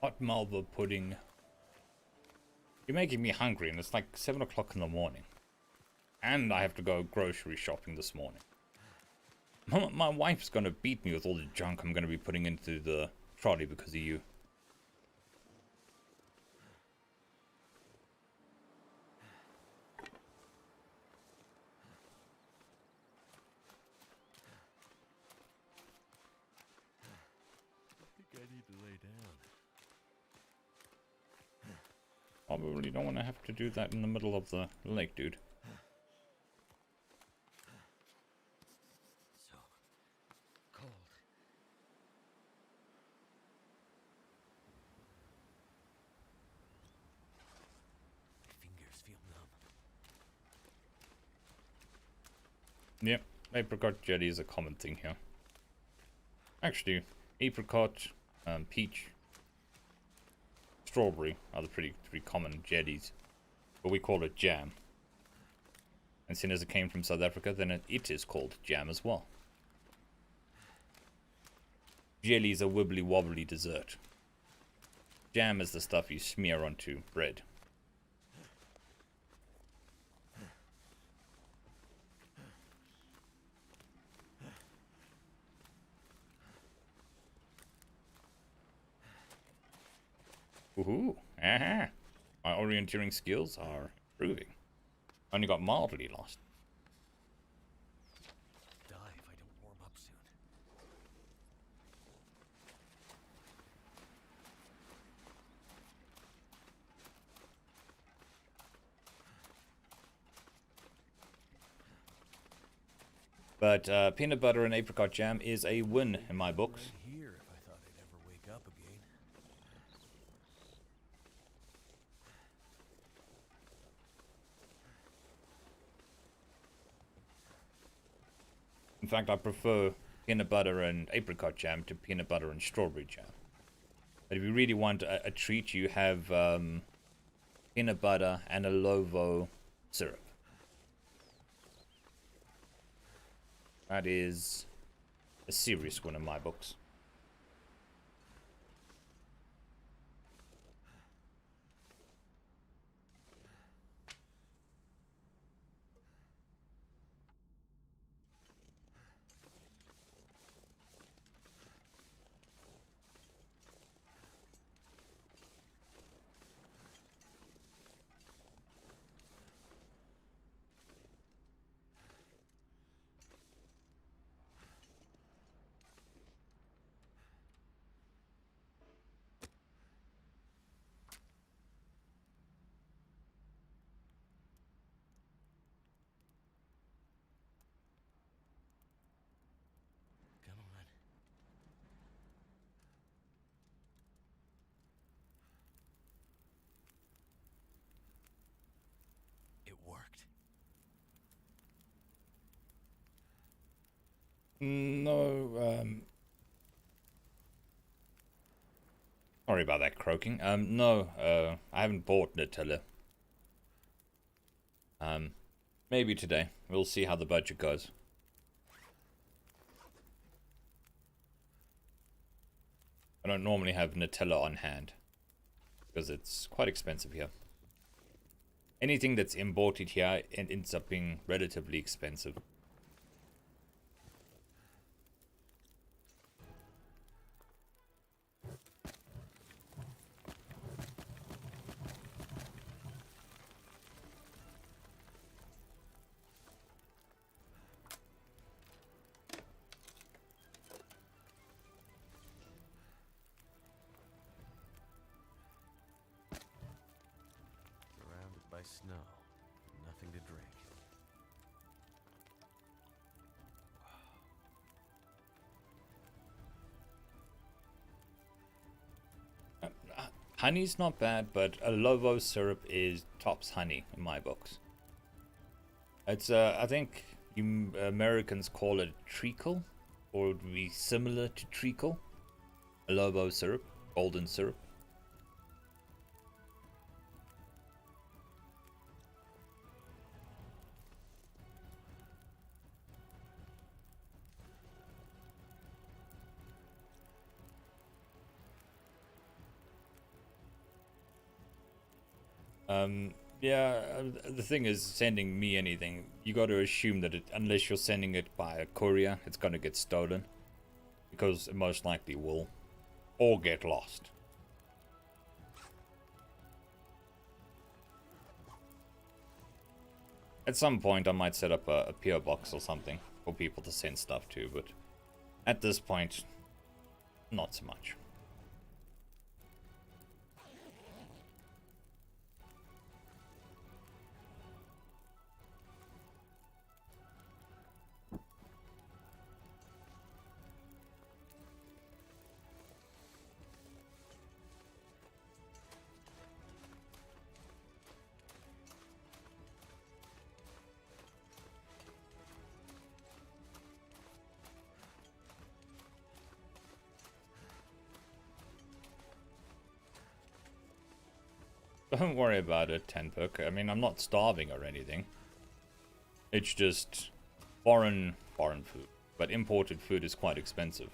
Hot Malva pudding. You're making me hungry, and it's like 7 o'clock in the morning. And I have to go grocery shopping this morning. My wife's gonna beat me with all the junk I'm gonna be putting into the trolley because of you. I think I need to lay down. Probably don't want to have to do that in the middle of the lake, dude. So cold. My fingers feel numb. Yep, apricot jelly is a common thing here. Actually, apricot, peach, strawberry are the pretty common jellies, but we call it jam. And seeing as it came from South Africa, then it is called jam as well. Jelly is a wibbly wobbly dessert. Jam is the stuff you smear onto bread. Woohoo! Aha! My orienteering skills are improving. Only got mildly lost. Die if I don't warm up soon. But peanut butter and apricot jam is a win in my books. Right here if I thought I'd ever wake up again. In fact, I prefer peanut butter and apricot jam to peanut butter and strawberry jam. But if you really want a treat, you have peanut butter and a Lovo syrup. That is a serious one in my books. Come on. It worked. No, sorry about that croaking. No, I haven't bought Nutella. Maybe today. We'll see how the budget goes. I don't normally have Nutella on hand because it's quite expensive here. Anything that's imported here ends up being relatively expensive. Surrounded by snow. Nothing to drink. Honey's not bad, but a Lovo syrup is tops honey in my books. It's I think you Americans call it treacle, or it would be similar to treacle. A Lovo syrup, golden syrup. Yeah, the thing is, sending me anything, you got to assume that unless you're sending it by a courier, it's going to get stolen. Because it most likely will. Or get lost. At some point, I might set up a PO box or something for people to send stuff to, but at this point, not so much. Don't worry about it, Tenperk. I mean, I'm not starving or anything. It's just foreign food. But imported food is quite expensive.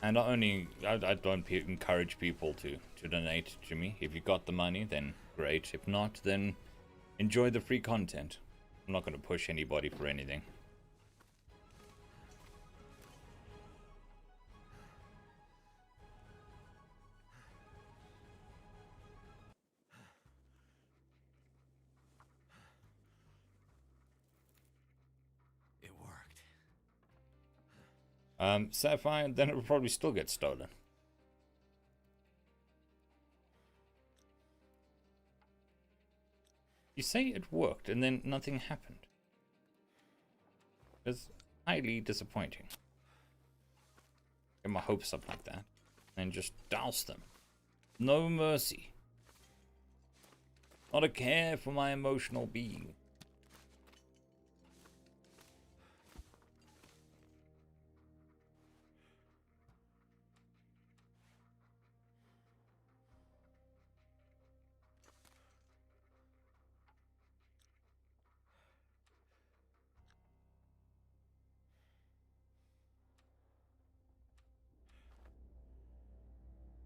And I don't encourage people to donate to me. If you got the money, then great. If not, then enjoy the free content. I'm not going to push anybody for anything. It worked. Sapphire, then it will probably still get stolen. You say it worked and then nothing happened. It's highly disappointing. Get my hopes up like that and just douse them. No mercy. Not a care for my emotional being.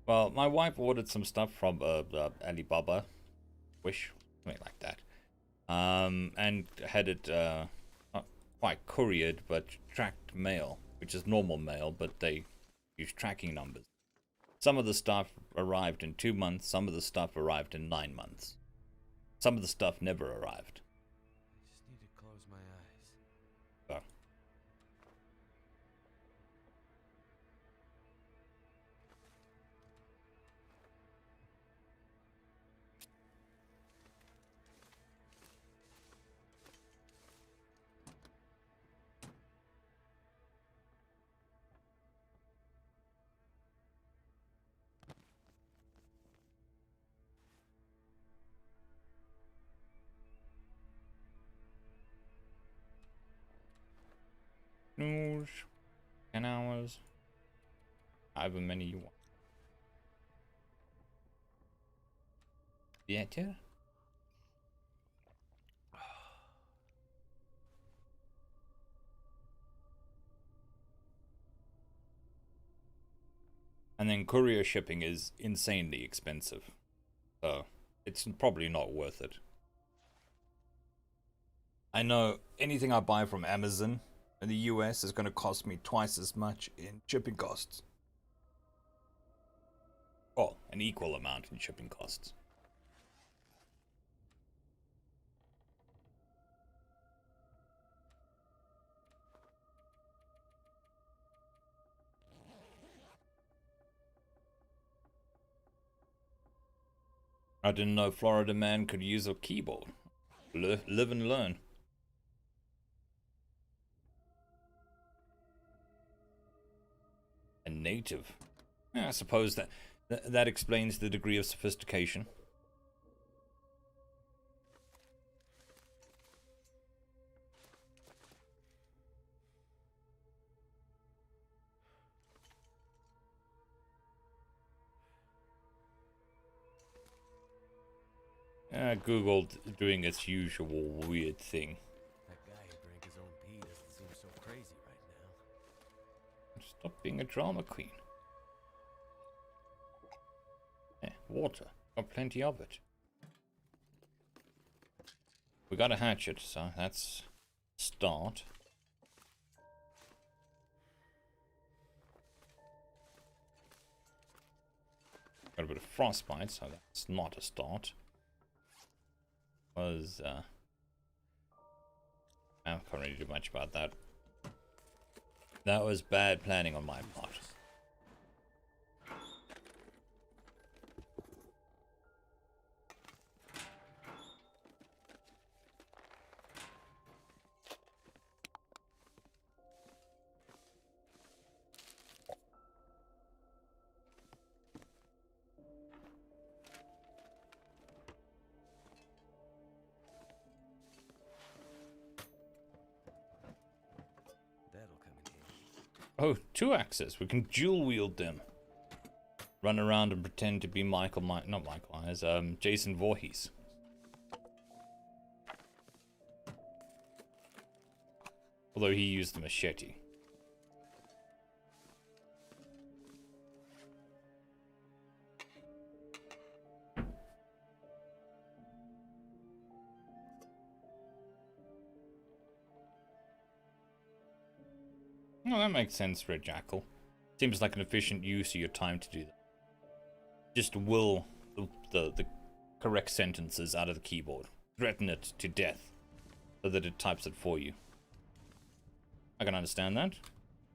Well, my wife ordered some stuff from Alibaba, Wish, something like that, and had it not quite couriered, but tracked mail, which is normal mail, but they use tracking numbers. Some of the stuff arrived in 2 months, some of the stuff arrived in 9 months. Some of the stuff never arrived. I just need to close my eyes. So. News, 10 hours, however many you want. Better? And then courier shipping is insanely expensive. So it's probably not worth it. I know anything I buy from Amazon in the US is going to cost me twice as much in shipping costs. Well, an equal amount in shipping costs. I didn't know Florida man could use a keyboard. Live and learn. A native. Yeah, I suppose that explains the degree of sophistication. Google doing its usual weird thing. That guy who drank his own pee doesn't seem so crazy right now. Stop being a drama queen. Water. Got plenty of it. We got a hatchet, so that's a start. Got a bit of frostbite, so that's not a start. I can't really do much about that. That was bad planning on my part. That'll come in handy. Oh, 2 axes. We can dual wield them. Run around and pretend to be not Michael Myers, Jason Voorhees. Although he used the machete. Oh, that makes sense, Red Jackal. Seems like an efficient use of your time to do that. Just will the correct sentences out of the keyboard. Threaten it to death so that it types it for you. I can understand that.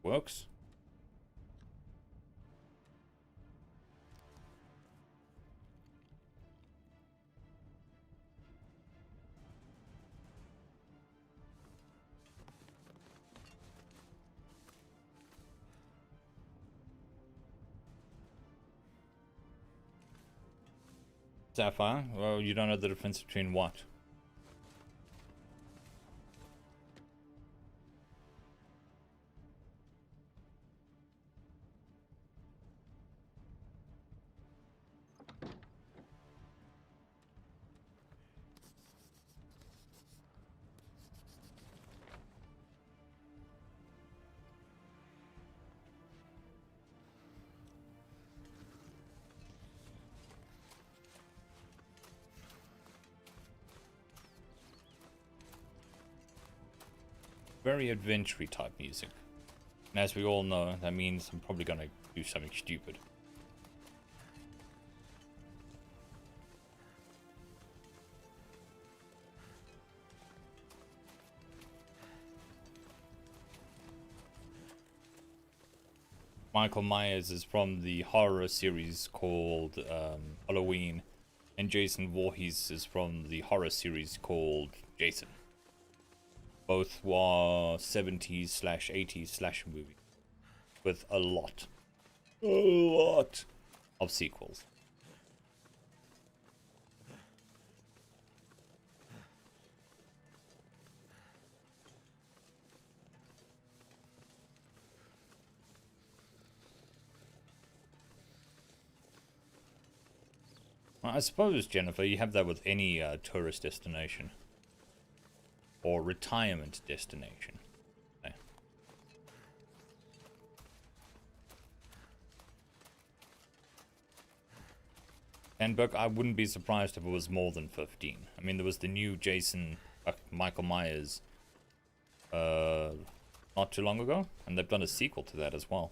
Works. Sapphire? Well, you don't know the difference between what? Very adventure type music. And as we all know, that means I'm probably gonna do something stupid. Michael Myers is from the horror series called Halloween, and Jason Voorhees is from the horror series called Jason. Both were 70s/80s slasher movies with a lot of sequels. Well, I suppose, Jennifer, you have that with any tourist destination or retirement destination. Okay. And Burke, I wouldn't be surprised if it was more than 15. I mean, there was the new Jason, Michael Myers, not too long ago, and they've done a sequel to that as well.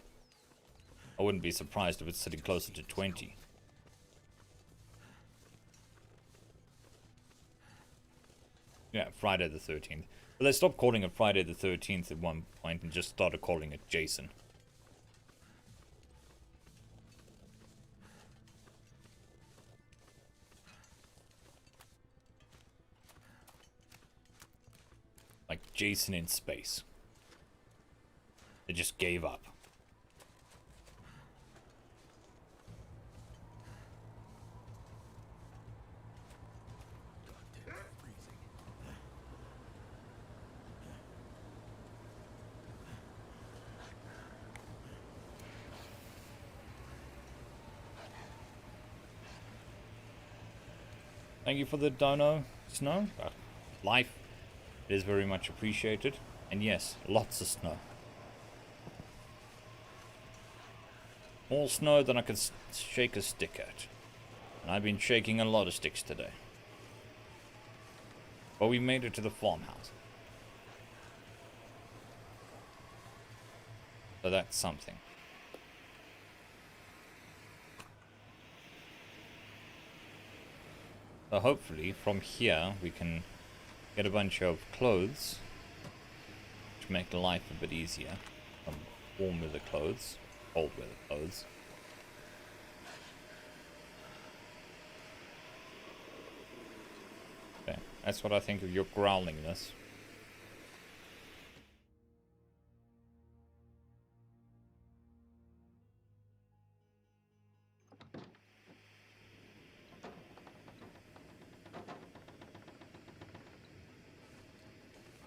I wouldn't be surprised if it's sitting closer to 20. Yeah, Friday the 13th. But they stopped calling it Friday the 13th at one point and just started calling it Jason. Like Jason in space. They just gave up. Thank you for the dono, Snow. Life is very much appreciated. And yes, lots of snow. More snow than I could shake a stick at. And I've been shaking a lot of sticks today. But we made it to the farmhouse. So that's something. So hopefully from here we can get a bunch of clothes to make life a bit easier. Some warm weather clothes, cold weather clothes. Okay, that's what I think of your growlingness.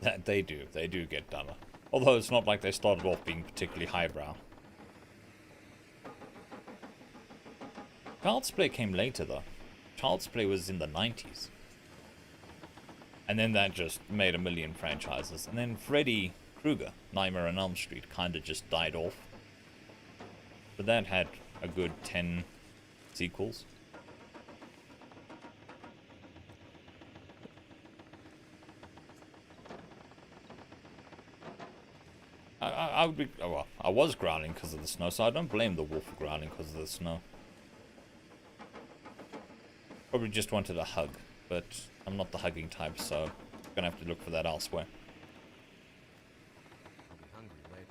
That they do get dumber. Although it's not like they started off being particularly highbrow. Child's Play came later though. Child's Play was in the 90s. And then that just made a million franchises. And then Freddy Krueger, Nightmare on Elm Street, kind of just died off. But that had a good 10 sequels. I would be, oh, well, I was growling because of the snow, so I don't blame the wolf for growling because of the snow. Probably just wanted a hug, but I'm not the hugging type, so I'm gonna have to look for that elsewhere. I'll be hungry later.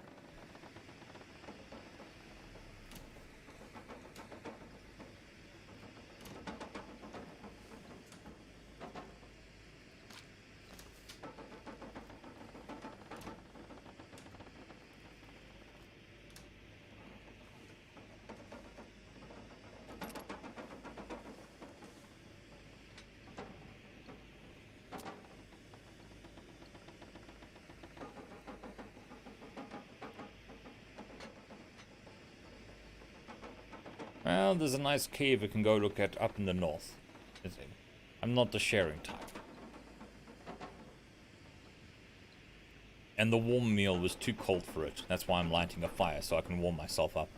Well, there's a nice cave we can go look at up in the north. I'm not the sharing type. And the warm meal was too cold for it. That's why I'm lighting a fire, so I can warm myself up.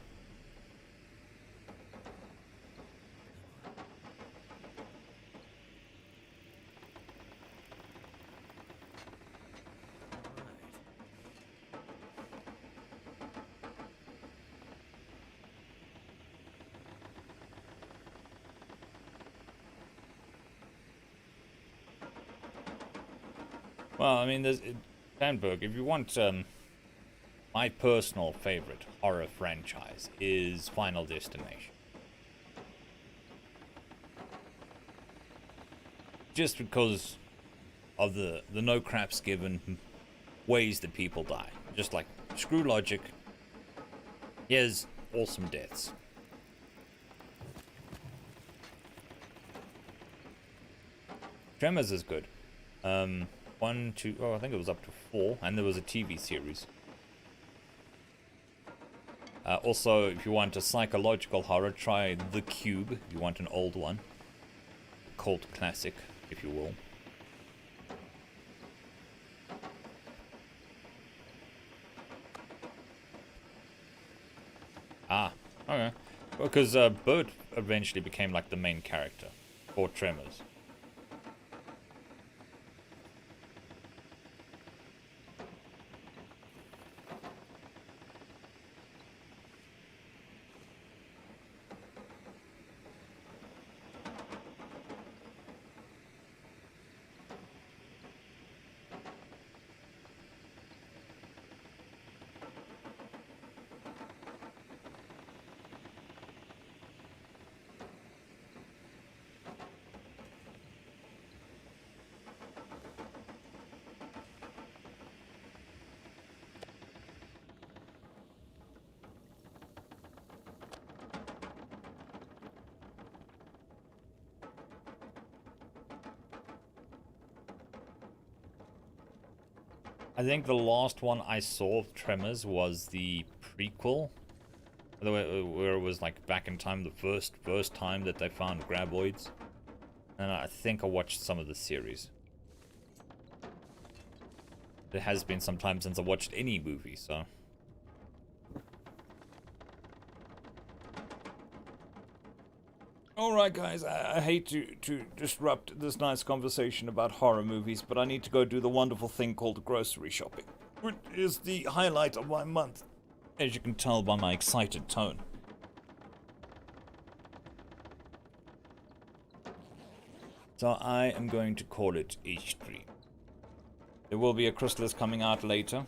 Well, I mean, there's Sandberg. If you want, my personal favorite horror franchise is Final Destination. Just because of the no craps given ways that people die. Just like, screw logic. Here's awesome deaths. Tremors is good. 1, 2, oh, I think it was up to 4, and there was a TV series. Also, if you want a psychological horror, try The Cube, if you want an old one. Cult classic, if you will. Ah, okay. Because Bert eventually became like the main character for Tremors. I think the last one I saw of Tremors was the prequel, where it was like back in time, the first time that they found graboids, and I think I watched some of the series. It has been some time since I watched any movie, so. Alright guys, I hate to disrupt this nice conversation about horror movies, but I need to go do the wonderful thing called grocery shopping, which is the highlight of my month, as you can tell by my excited tone. So I am going to call it a stream. There will be a Chrysalis coming out later.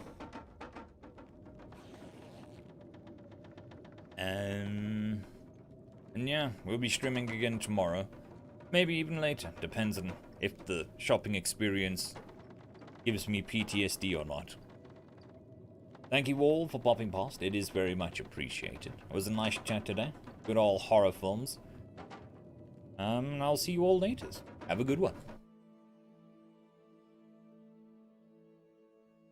And yeah, we'll be streaming again tomorrow. Maybe even later. Depends on if the shopping experience gives me PTSD or not. Thank you all for popping past. It is very much appreciated. It was a nice chat today. Good old horror films. I'll see you all later. Have a good one.